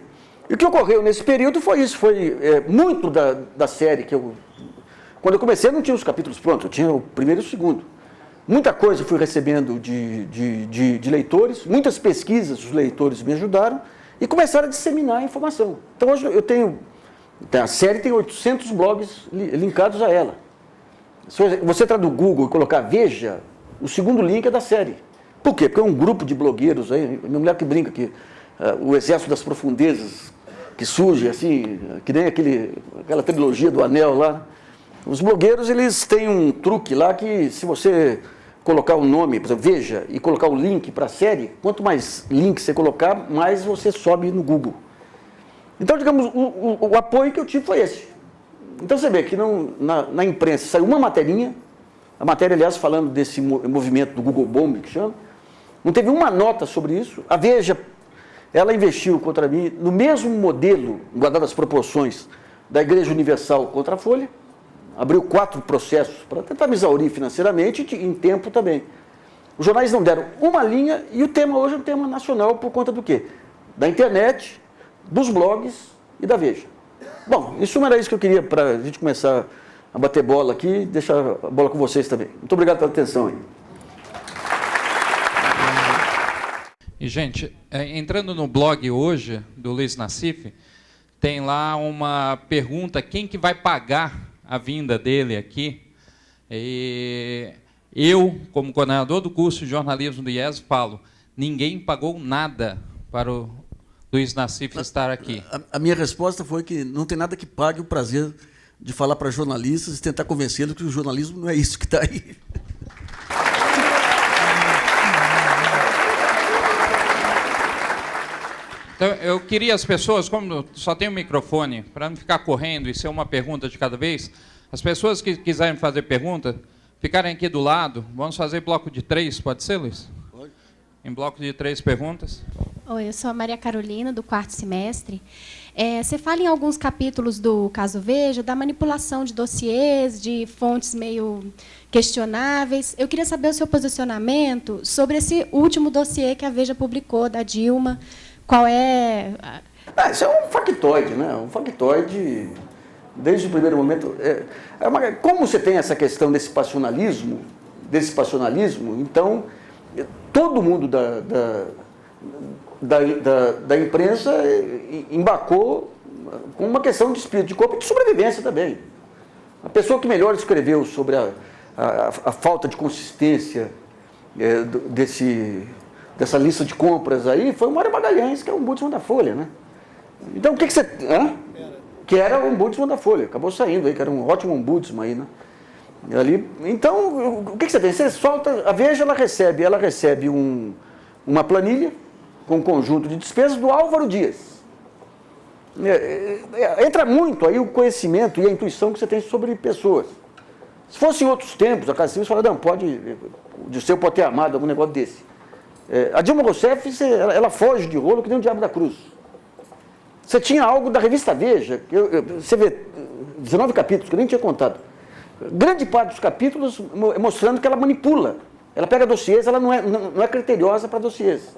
E o que ocorreu nesse período foi isso, foi muito da série que eu... Quando eu comecei, eu não tinha os capítulos prontos, eu tinha o primeiro e o segundo. Muita coisa eu fui recebendo de leitores, muitas pesquisas os leitores me ajudaram e começaram a disseminar a informação. Então hoje eu tenho... A série tem 800 blogs linkados a ela. Se você entrar no Google e colocar Veja, o segundo link é da série. Por quê? Porque é um grupo de blogueiros aí, minha mulher que brinca que o exército das profundezas que surge assim, que nem aquela trilogia do Anel lá. Os blogueiros, eles têm um truque lá que se você colocar o nome, por exemplo, Veja, e colocar o link para a série, quanto mais links você colocar, mais você sobe no Google. Então, digamos, o apoio que eu tive foi esse. Então você vê que na imprensa saiu uma materinha, a matéria, aliás, falando desse movimento do Google Bomb, que chama, não teve uma nota sobre isso. A Veja, ela investiu contra mim no mesmo modelo, guardadas as proporções, da Igreja Universal contra a Folha, abriu 4 processos para tentar me exaurir financeiramente e em tempo também. Os jornais não deram uma linha e o tema hoje é um tema nacional por conta do quê? Da internet, dos blogs e da Veja. Bom, isso não era isso que eu queria para a gente começar a bater bola aqui e deixar a bola com vocês também. Muito obrigado pela atenção aí. E, gente, entrando no blog hoje do Luiz Nassif, tem lá uma pergunta, quem que vai pagar a vinda dele aqui? E eu, como coordenador do curso de jornalismo do IES, falo, ninguém pagou nada para o Luiz Nassif estar aqui. A minha resposta foi que não tem nada que pague o prazer de falar para jornalistas e tentar convencê-los que o jornalismo não é isso que está aí. Então, eu queria as pessoas, como só tem um microfone, para não ficar correndo e ser uma pergunta de cada vez, as pessoas que quiserem fazer pergunta, ficarem aqui do lado, vamos fazer bloco de 3, pode ser, Luiz? Pode. Em bloco de 3 perguntas. Oi, eu sou a Maria Carolina, do 4º semestre. Você fala em alguns capítulos do caso Veja, da manipulação de dossiês, de fontes meio questionáveis. Eu queria saber o seu posicionamento sobre esse último dossiê que a Veja publicou, da Dilma. Qual é... Isso é um factoide, né? Um factoide, desde o primeiro momento... como você tem essa questão desse passionalismo, então, todo mundo da imprensa embacou com uma questão de espírito de corpo e de sobrevivência também. A pessoa que melhor escreveu sobre a falta de consistência dessa lista de compras aí foi o Mário Magalhães, que é o ombudsman da Folha, né? Então, o que você... Que era o ombudsman da Folha, acabou saindo aí, que era um ótimo ombudsman aí, né? Ali, então, o que você tem? Você solta... A Veja, ela recebe uma planilha com um conjunto de despesas do Álvaro Dias. Entra muito aí o conhecimento e a intuição que você tem sobre pessoas. Se fosse em outros tempos, a Casa Civil fala, não, o Dirceu pode ter amado algum negócio desse. A Dilma Rousseff, ela foge de rolo que nem o diabo da cruz. Você tinha algo da revista Veja, você vê 19 capítulos, que eu nem tinha contado. Grande parte dos capítulos mostrando que ela manipula. Ela pega dossiês, ela não é criteriosa para dossiês.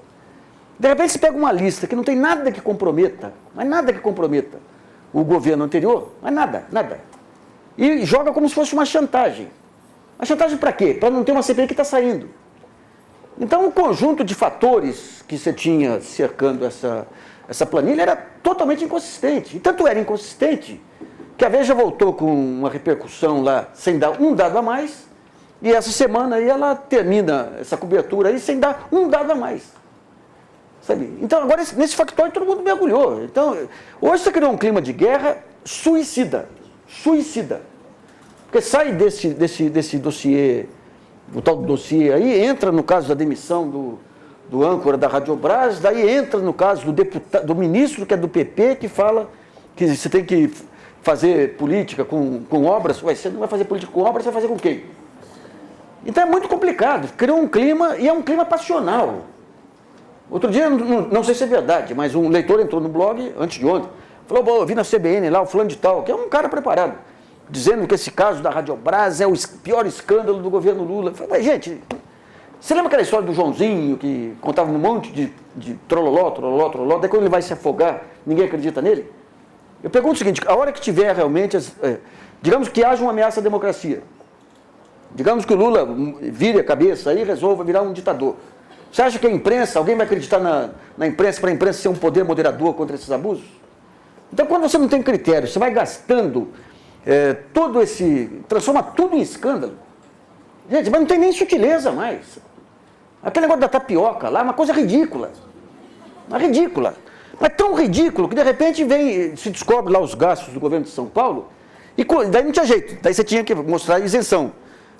De repente você pega uma lista que não tem nada que comprometa, mas nada que comprometa o governo anterior, mas nada. E joga como se fosse uma chantagem. A chantagem para quê? Para não ter uma CPI que está saindo. Então o conjunto de fatores que você tinha cercando essa planilha era totalmente inconsistente. E tanto era inconsistente que a Veja voltou com uma repercussão lá sem dar um dado a mais, e essa semana aí ela termina essa cobertura aí sem dar um dado a mais. Sabe? Então, agora, nesse factório, todo mundo mergulhou. Então, hoje você criou um clima de guerra suicida. Porque sai desse dossiê, o tal do dossiê aí, entra no caso da demissão do âncora da Radiobras, daí entra no caso do ministro, que é do PP, que fala que você tem que fazer política com obras. Ué, você não vai fazer política com obras, você vai fazer com quem? Então, é muito complicado. Criou um clima, e é um clima passional. Outro dia, não sei se é verdade, mas um leitor entrou no blog, antes de ontem, falou, eu vi na CBN lá, o fulano de tal, que é um cara preparado, dizendo que esse caso da Radiobras é o pior escândalo do governo Lula. Eu falei, mas, gente, você lembra aquela história do Joãozinho, que contava um monte de trololó, daí quando ele vai se afogar, ninguém acredita nele? Eu pergunto o seguinte, a hora que tiver realmente, digamos que haja uma ameaça à democracia, digamos que o Lula vire a cabeça e resolva virar um ditador. Você acha que a imprensa, alguém vai acreditar na imprensa para a imprensa ser um poder moderador contra esses abusos? Então, quando você não tem critério, você vai gastando transforma tudo em escândalo. Gente, mas não tem nem sutileza mais. Aquele negócio da tapioca lá é uma coisa ridícula. Mas tão ridículo que de repente se descobre lá os gastos do governo de São Paulo, e daí não tinha jeito, daí você tinha que mostrar a isenção.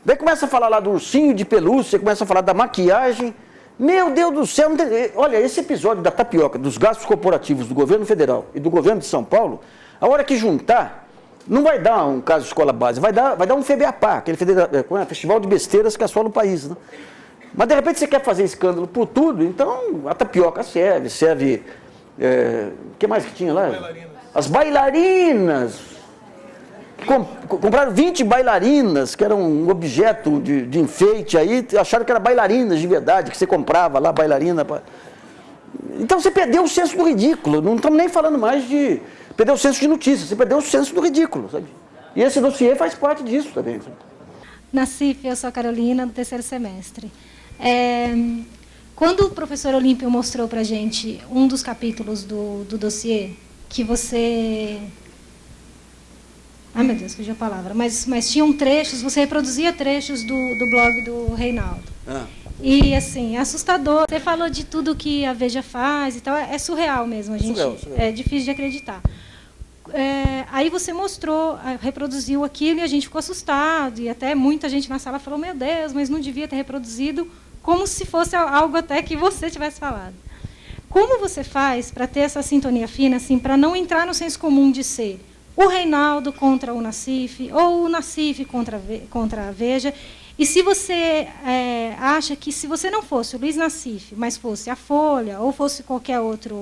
Daí começa a falar lá do ursinho de pelúcia, começa a falar da maquiagem. Meu Deus do céu, olha, esse episódio da tapioca, dos gastos corporativos do governo federal e do governo de São Paulo, a hora que juntar, não vai dar um caso de escola base, vai dar um FEBEAPA, aquele festival de besteiras que assola o país, né? Mas de repente você quer fazer escândalo por tudo, então a tapioca serve, o que mais que tinha lá? As bailarinas. Compraram 20 bailarinas, que eram um objeto de enfeite, aí acharam que eram bailarinas de verdade, que você comprava lá, bailarina. Então você perdeu o senso do ridículo, não estamos nem falando mais de... Perdeu o senso de notícia, você perdeu o senso do ridículo, sabe? E esse dossiê faz parte disso também. Sabe? Nassif, eu sou a Carolina, do 3º semestre. Quando o professor Olímpio mostrou para a gente um dos capítulos do dossiê, que você... Ai, meu Deus, fugiu a palavra. Mas tinham trechos, você reproduzia trechos do blog do Reinaldo. E, assim, é assustador. Você falou de tudo que a Veja faz e tal. É surreal mesmo, a gente. Surreal. É difícil de acreditar. Aí você mostrou, reproduziu aquilo e a gente ficou assustado. E até muita gente na sala falou, meu Deus, mas não devia ter reproduzido, como se fosse algo até que você tivesse falado. Como você faz para ter essa sintonia fina, assim, para não entrar no senso comum de ser o Reinaldo contra o Nassif, ou o Nassif contra a Veja? E se você acha que, se você não fosse o Luiz Nassif, mas fosse a Folha, ou fosse qualquer outra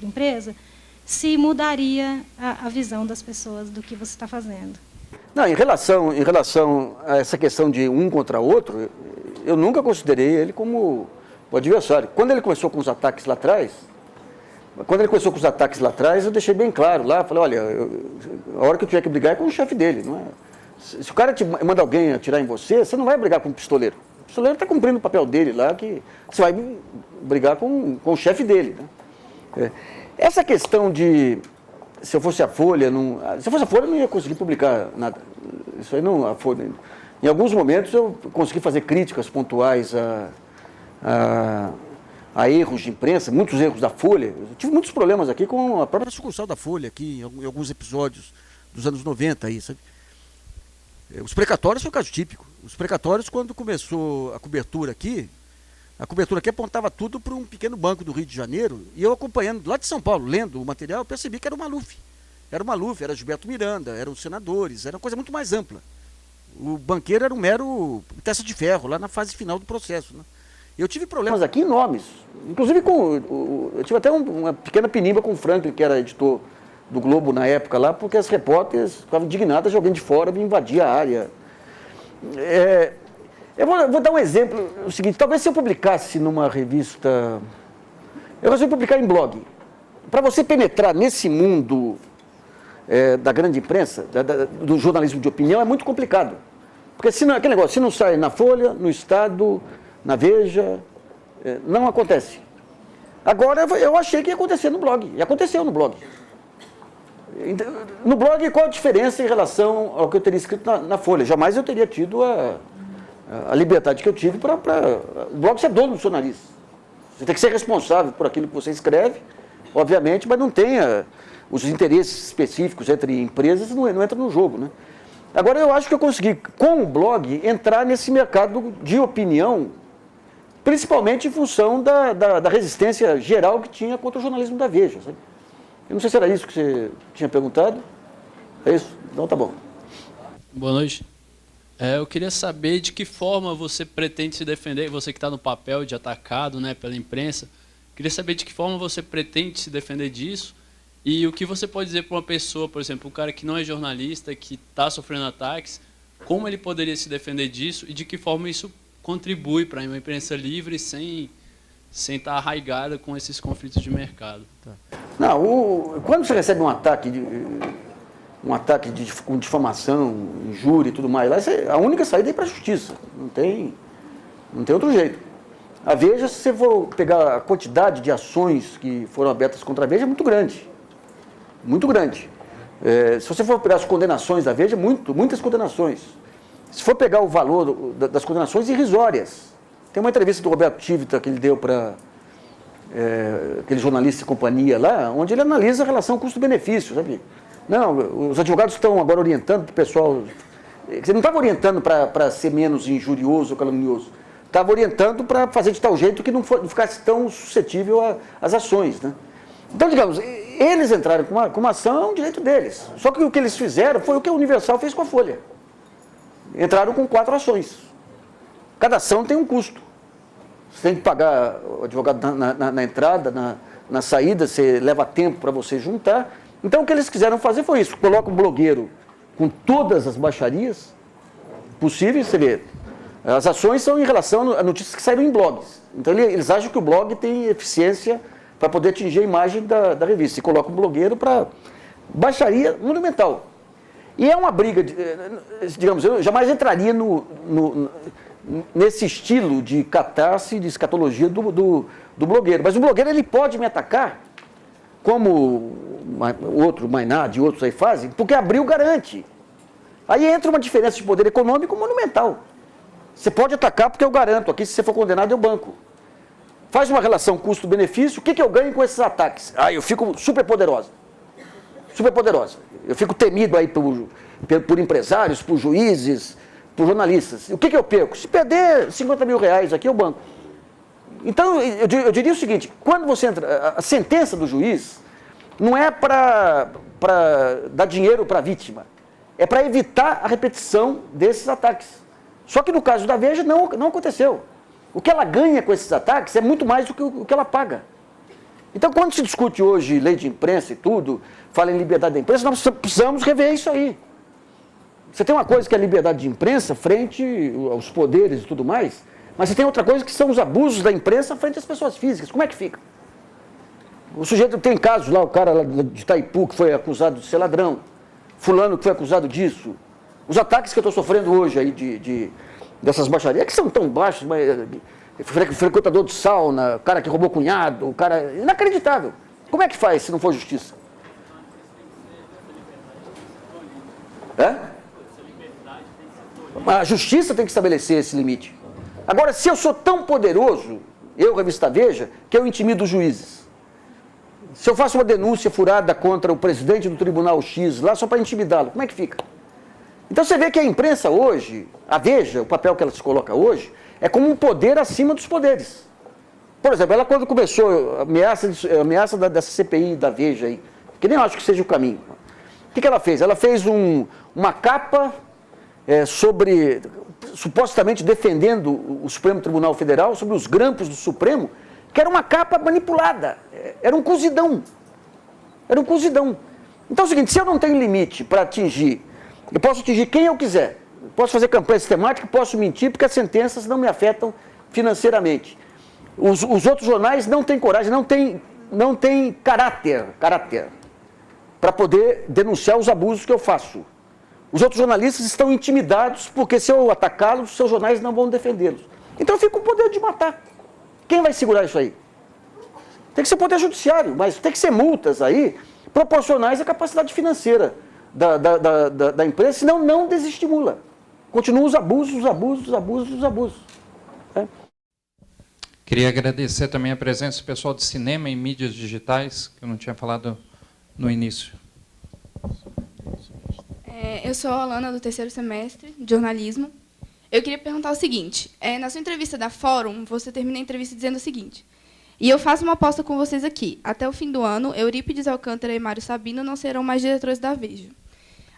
empresa, se mudaria a visão das pessoas do que você está fazendo? Não, em relação a essa questão de um contra outro, eu nunca considerei ele como o adversário. Quando ele começou com os ataques lá atrás, eu deixei bem claro lá, falei, olha, a hora que eu tiver que brigar é com o chefe dele, não é? Se o cara manda alguém atirar em você, você não vai brigar com o pistoleiro. O pistoleiro está cumprindo o papel dele lá, que você vai brigar com o chefe dele, né? Essa questão de, se eu fosse a Folha, não ia conseguir publicar nada. Isso aí não, a Folha... Em alguns momentos eu consegui fazer críticas pontuais a erros de imprensa, muitos erros da Folha. Eu tive muitos problemas aqui com a própria sucursal da Folha, aqui em alguns episódios dos anos 90, aí, sabe? Os precatórios foi um caso típico. Os precatórios, quando começou a cobertura aqui apontava tudo para um pequeno banco do Rio de Janeiro, e eu acompanhando lá de São Paulo, lendo o material, eu percebi que era o Maluf. Era Gilberto Miranda, eram os senadores, era uma coisa muito mais ampla. O banqueiro era um mero testa de ferro, lá na fase final do processo, né? Eu tive problemas aqui enormes, inclusive eu tive até uma pequena pinimba com o Franklin, que era editor do Globo na época lá, porque as repórteres ficavam indignadas de alguém de fora me invadir a área. Eu vou dar um exemplo, o seguinte, talvez se eu publicasse numa revista, eu resolvi publicar em blog. Para você penetrar nesse mundo da grande imprensa, do jornalismo de opinião, é muito complicado. Porque aquele negócio, se não sai na Folha, no Estado, na Veja, não acontece. Agora, eu achei que ia acontecer no blog, e aconteceu no blog. No blog, qual a diferença em relação ao que eu teria escrito na Folha? Jamais eu teria tido a liberdade que eu tive para... O blog, você é dono do seu nariz. Você tem que ser responsável por aquilo que você escreve, obviamente, mas não tenha os interesses específicos entre empresas, não entra no jogo, né? Agora, eu acho que eu consegui, com o blog, entrar nesse mercado de opinião, principalmente em função da resistência geral que tinha contra o jornalismo da Veja, sabe? Eu não sei se era isso que você tinha perguntado. É isso? Então tá bom. Boa noite. Eu queria saber de que forma você pretende se defender, você que está no papel de atacado, né, pela imprensa, queria saber de que forma você pretende se defender disso e o que você pode dizer para uma pessoa, por exemplo, um cara que não é jornalista, que está sofrendo ataques, como ele poderia se defender disso e de que forma isso contribui para uma imprensa livre sem estar arraigada com esses conflitos de mercado. Tá. Não, quando você recebe um ataque com difamação, injúria e tudo mais, lá a única saída é ir para a justiça. Não tem outro jeito. A Veja, se você for pegar a quantidade de ações que foram abertas contra a Veja, é muito grande. Muito grande. Se você for pegar as condenações da Veja, muitas condenações. Se for pegar o valor das condenações irrisórias. Tem uma entrevista do Roberto Tivita que ele deu para aquele jornalista e companhia lá, onde ele analisa a relação custo-benefício, sabe? Não, os advogados estão agora orientando para o pessoal. Você não estava orientando para ser menos injurioso ou calunioso. Estava orientando para fazer de tal jeito que não ficasse tão suscetível às ações, né? Então, digamos, eles entraram com uma ação, é um direito deles. Só que o que eles fizeram foi o que a Universal fez com a Folha. Entraram com 4 ações. Cada ação tem um custo. Você tem que pagar o advogado na entrada, na saída, você leva tempo para você juntar. Então, o que eles quiseram fazer foi isso. Coloca um blogueiro com todas as baixarias possíveis, você vê. As ações são em relação a notícias que saíram em blogs. Então, eles acham que o blog tem eficiência para poder atingir a imagem da revista. E coloca um blogueiro para baixaria monumental. E é uma briga, digamos, eu jamais entraria nesse estilo de catarse, de escatologia do blogueiro. Mas o blogueiro, ele pode me atacar, como o outro, Mainardi e outros aí fazem, porque abril garante. Aí entra uma diferença de poder econômico monumental. Você pode atacar porque eu garanto, aqui se você for condenado eu banco. Faz uma relação custo-benefício, o que eu ganho com esses ataques? Eu fico super poderosa. Super poderosa. Eu fico temido aí por empresários, por juízes, por jornalistas. O que eu perco? Se perder 50 mil reais aqui, eu banco. Então, eu diria o seguinte, quando você entra, a sentença do juiz não é para dar dinheiro para a vítima, é para evitar a repetição desses ataques. Só que no caso da Veja não aconteceu. O que ela ganha com esses ataques é muito mais do que o que ela paga. Então, quando se discute hoje lei de imprensa e tudo, fala em liberdade da imprensa, nós precisamos rever isso aí. Você tem uma coisa que é a liberdade de imprensa frente aos poderes e tudo mais, mas você tem outra coisa que são os abusos da imprensa frente às pessoas físicas. Como é que fica? O sujeito tem casos lá, o cara lá de Itaipu que foi acusado de ser ladrão, fulano que foi acusado disso. Os ataques que eu estou sofrendo hoje aí dessas baixarias, que são tão baixos, mas frequentador de sauna, cara que roubou cunhado, o cara... Inacreditável. Como é que faz se não for justiça? A justiça tem que estabelecer esse limite. Agora, se eu sou tão poderoso, eu, revista Veja, que eu intimido os juízes. Se eu faço uma denúncia furada contra o presidente do Tribunal X, lá só para intimidá-lo, como é que fica? Então você vê que a imprensa hoje, a Veja, o papel que ela se coloca hoje, é como um poder acima dos poderes. Por exemplo, ela quando começou a ameaça dessa CPI da Veja aí, que nem eu acho que seja o caminho. O que ela fez? Ela fez uma capa supostamente defendendo o Supremo Tribunal Federal, sobre os grampos do Supremo, que era uma capa manipulada, era um cozidão. Era um cozidão. Então é o seguinte, se eu não tenho limite para atingir, eu posso atingir quem eu quiser, posso fazer campanha sistemática, posso mentir, porque as sentenças não me afetam financeiramente. Os outros jornais não têm coragem, não têm caráter para poder denunciar os abusos que eu faço. Os outros jornalistas estão intimidados, porque se eu atacá-los, os seus jornais não vão defendê-los. Então eu fico com o poder de matar. Quem vai segurar isso aí? Tem que ser o Poder Judiciário, mas tem que ser multas aí proporcionais à capacidade financeira da empresa, senão não desestimula. Continuam os abusos. Né? Queria agradecer também a presença do pessoal de cinema e mídias digitais, que eu não tinha falado no início. Eu sou a Alana, do 3º semestre de jornalismo. Eu queria perguntar o seguinte, na sua entrevista da Fórum, você termina a entrevista dizendo o seguinte, e eu faço uma aposta com vocês aqui, até o fim do ano, Eurípides Alcântara e Mário Sabino não serão mais diretores da Veja.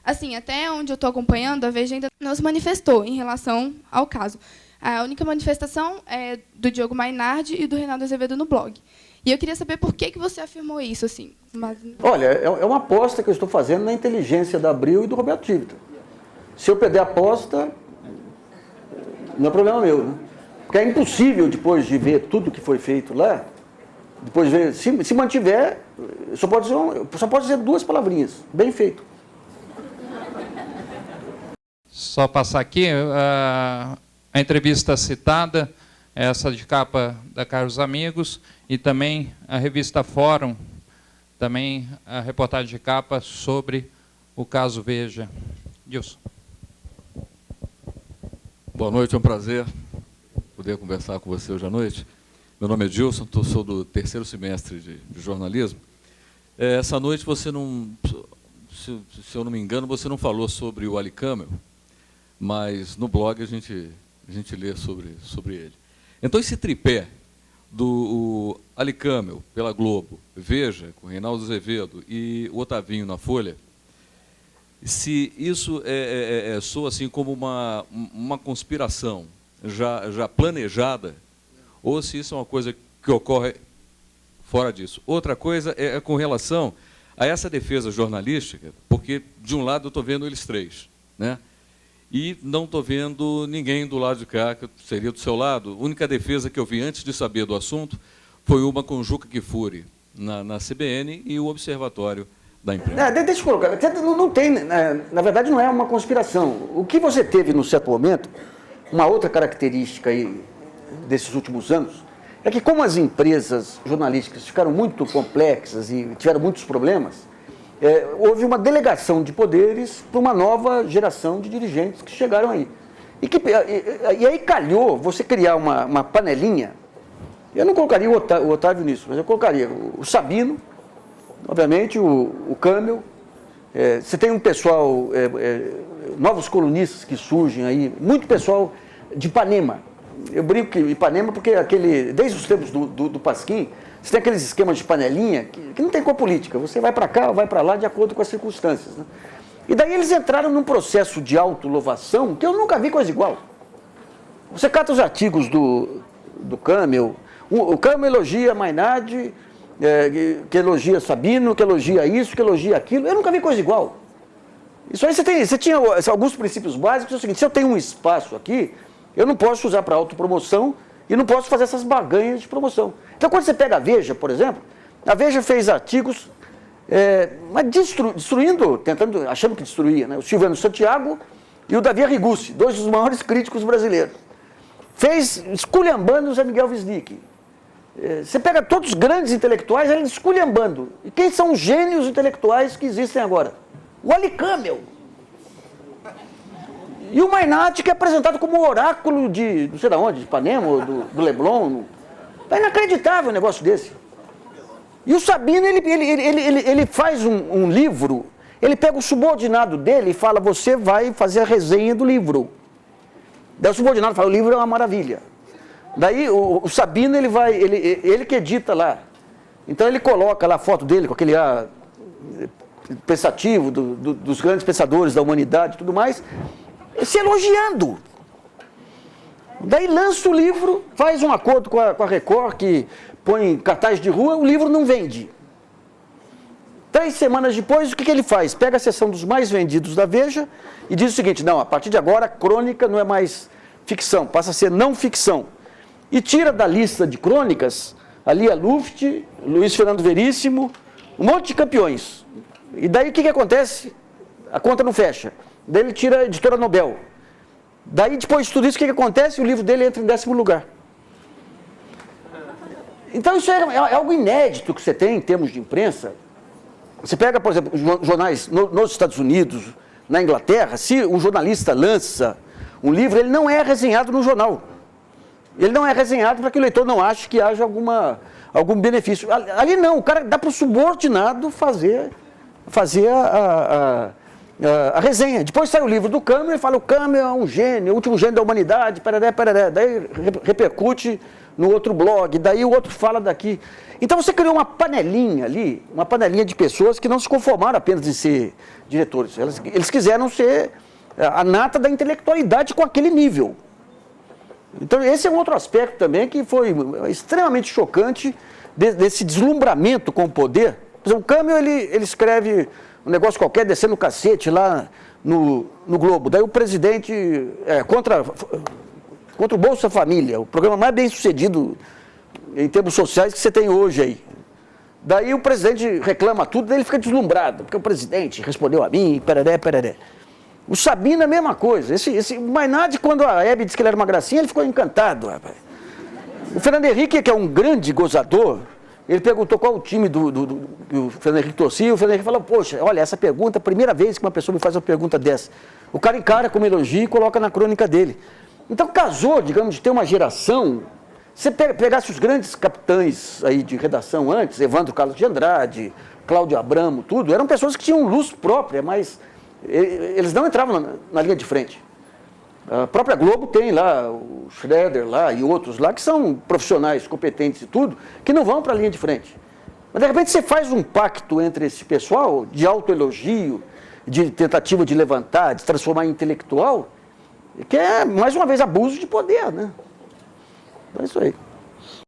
Assim, até onde eu estou acompanhando, a Veja ainda não se manifestou em relação ao caso. A única manifestação é do Diogo Mainardi e do Reinaldo Azevedo no blog. E eu queria saber por que você afirmou isso, assim. Olha, é uma aposta que eu estou fazendo na inteligência da Abril e do Roberto Tivita. Se eu perder a aposta, não é problema meu, né? Porque é impossível, depois de ver tudo que foi feito lá, depois de ver, se mantiver, só pode dizer 2 palavrinhas, bem feito. Só passar aqui, a entrevista citada, essa de capa da Caros Amigos, e também a revista Fórum, também a reportagem de capa sobre o caso Veja. Gilson. Boa noite, é um prazer poder conversar com você hoje à noite. Meu nome é Gilson, sou do 3º semestre de jornalismo. Essa noite você não, se eu não me engano, você não falou sobre o Ali Camel, mas no blog a gente lê sobre ele. Então esse tripé do Ali Camel pela Globo, Veja, com Reinaldo Azevedo e o Otavinho na Folha, se isso soa assim como uma conspiração já planejada, ou se isso é uma coisa que ocorre fora disso. Outra coisa é com relação a essa defesa jornalística, porque, de um lado, eu estou vendo eles 3, né? E não estou vendo ninguém do lado de cá, que seria do seu lado. A única defesa que eu vi antes de saber do assunto foi uma com Juca Kfouri na CBN e o Observatório da Imprensa. Deixa eu colocar, não tem, na verdade não é uma conspiração. O que você teve no certo momento, uma outra característica aí desses últimos anos, é que como as empresas jornalísticas ficaram muito complexas e tiveram muitos problemas, houve uma delegação de poderes para uma nova geração de dirigentes que chegaram aí. E aí calhou você criar uma panelinha. Eu não colocaria o Otávio nisso, mas eu colocaria o Sabino, obviamente, o Camel. Você tem um pessoal, novos colunistas que surgem aí, muito pessoal de Ipanema. Eu brinco que Ipanema, porque desde os tempos do Pasquim, você tem aqueles esquemas de panelinha que não tem cor política. Você vai para cá ou vai para lá de acordo com as circunstâncias, né? E daí eles entraram num processo de autolouvação que eu nunca vi coisa igual. Você cata os artigos do Camel, o Camel elogia Mainardi, que elogia Sabino, que elogia isso, que elogia aquilo. Eu nunca vi coisa igual. Isso aí você tinha alguns princípios básicos, é o seguinte, se eu tenho um espaço aqui, eu não posso usar para autopromoção e não posso fazer essas barganhas de promoção. Então, quando você pega a Veja, por exemplo, a Veja fez artigos, mas destruindo, achando que destruía, né? O Silvano Santiago e o Davi Arrigussi, 2 dos maiores críticos brasileiros. Fez esculhambando o Zé Miguel Wisnik. Você pega todos os grandes intelectuais, eles esculhambando. E quem são os gênios intelectuais que existem agora? O Ali Camel. E o Mainardi, que é apresentado como oráculo de, não sei de onde, de Ipanema, ou do Leblon. É inacreditável um negócio desse. E o Sabino, ele faz um livro, ele pega o subordinado dele e fala, você vai fazer a resenha do livro. Daí o subordinado fala, o livro é uma maravilha. Daí o Sabino, ele que edita lá. Então ele coloca lá a foto dele com aquele ar pensativo dos grandes pensadores da humanidade e tudo mais, se elogiando. Daí lança o livro, faz um acordo com a Record, que põe cartaz de rua, o livro não vende. 3 semanas depois, o que ele faz? Pega a seção dos mais vendidos da Veja e diz o seguinte, não, a partir de agora, crônica não é mais ficção, passa a ser não ficção. E tira da lista de crônicas, ali a Luft, Luiz Fernando Veríssimo, um monte de campeões. E daí o que acontece? A conta não fecha. Daí ele tira a editora Nobel. Daí, depois de tudo isso, o que acontece? O livro dele entra em 10º lugar. Então, isso é algo inédito que você tem em termos de imprensa. Você pega, por exemplo, jornais nos Estados Unidos, na Inglaterra, se um jornalista lança um livro, ele não é resenhado no jornal. Ele não é resenhado para que o leitor não ache que haja algum benefício. Ali não, o cara dá para o subordinado fazer a resenha. Depois sai o livro do Camus e fala, o Camus é um gênio, o último gênio da humanidade, pararé. Daí repercute no outro blog, daí o outro fala daqui. Então você criou uma panelinha ali, uma panelinha de pessoas que não se conformaram apenas em ser diretores. Eles quiseram ser a nata da intelectualidade com aquele nível. Então esse é um outro aspecto também que foi extremamente chocante desse deslumbramento com o poder. Por exemplo, o Camus, ele escreve um negócio qualquer, descendo o cacete lá no Globo. Daí o presidente, contra o Bolsa Família, o programa mais bem sucedido em termos sociais que você tem hoje aí. Daí o presidente reclama tudo, daí ele fica deslumbrado, porque o presidente respondeu a mim, pereré. O Sabino é a mesma coisa. O Mainardi, quando a Hebe disse que ele era uma gracinha, ele ficou encantado, rapaz. O Fernando Henrique, que é um grande gozador, ele perguntou qual o time do o Fernando Henrique torcia, e o Fernando Henrique falou, poxa, olha, essa pergunta, a primeira vez que uma pessoa me faz uma pergunta dessa. O cara encara como elogio e coloca na crônica dele. Então casou, digamos, de ter uma geração. Se você pegasse os grandes capitães aí de redação antes, Evandro Carlos de Andrade, Cláudio Abramo, tudo, eram pessoas que tinham luz própria, mas eles não entravam na linha de frente. A própria Globo tem lá o Schroeder lá e outros lá que são profissionais competentes e tudo, que não vão para a linha de frente. Mas de repente você faz um pacto entre esse pessoal de autoelogio, de tentativa de levantar, de transformar em intelectual, que é, mais uma vez, abuso de poder, né? Então é isso aí.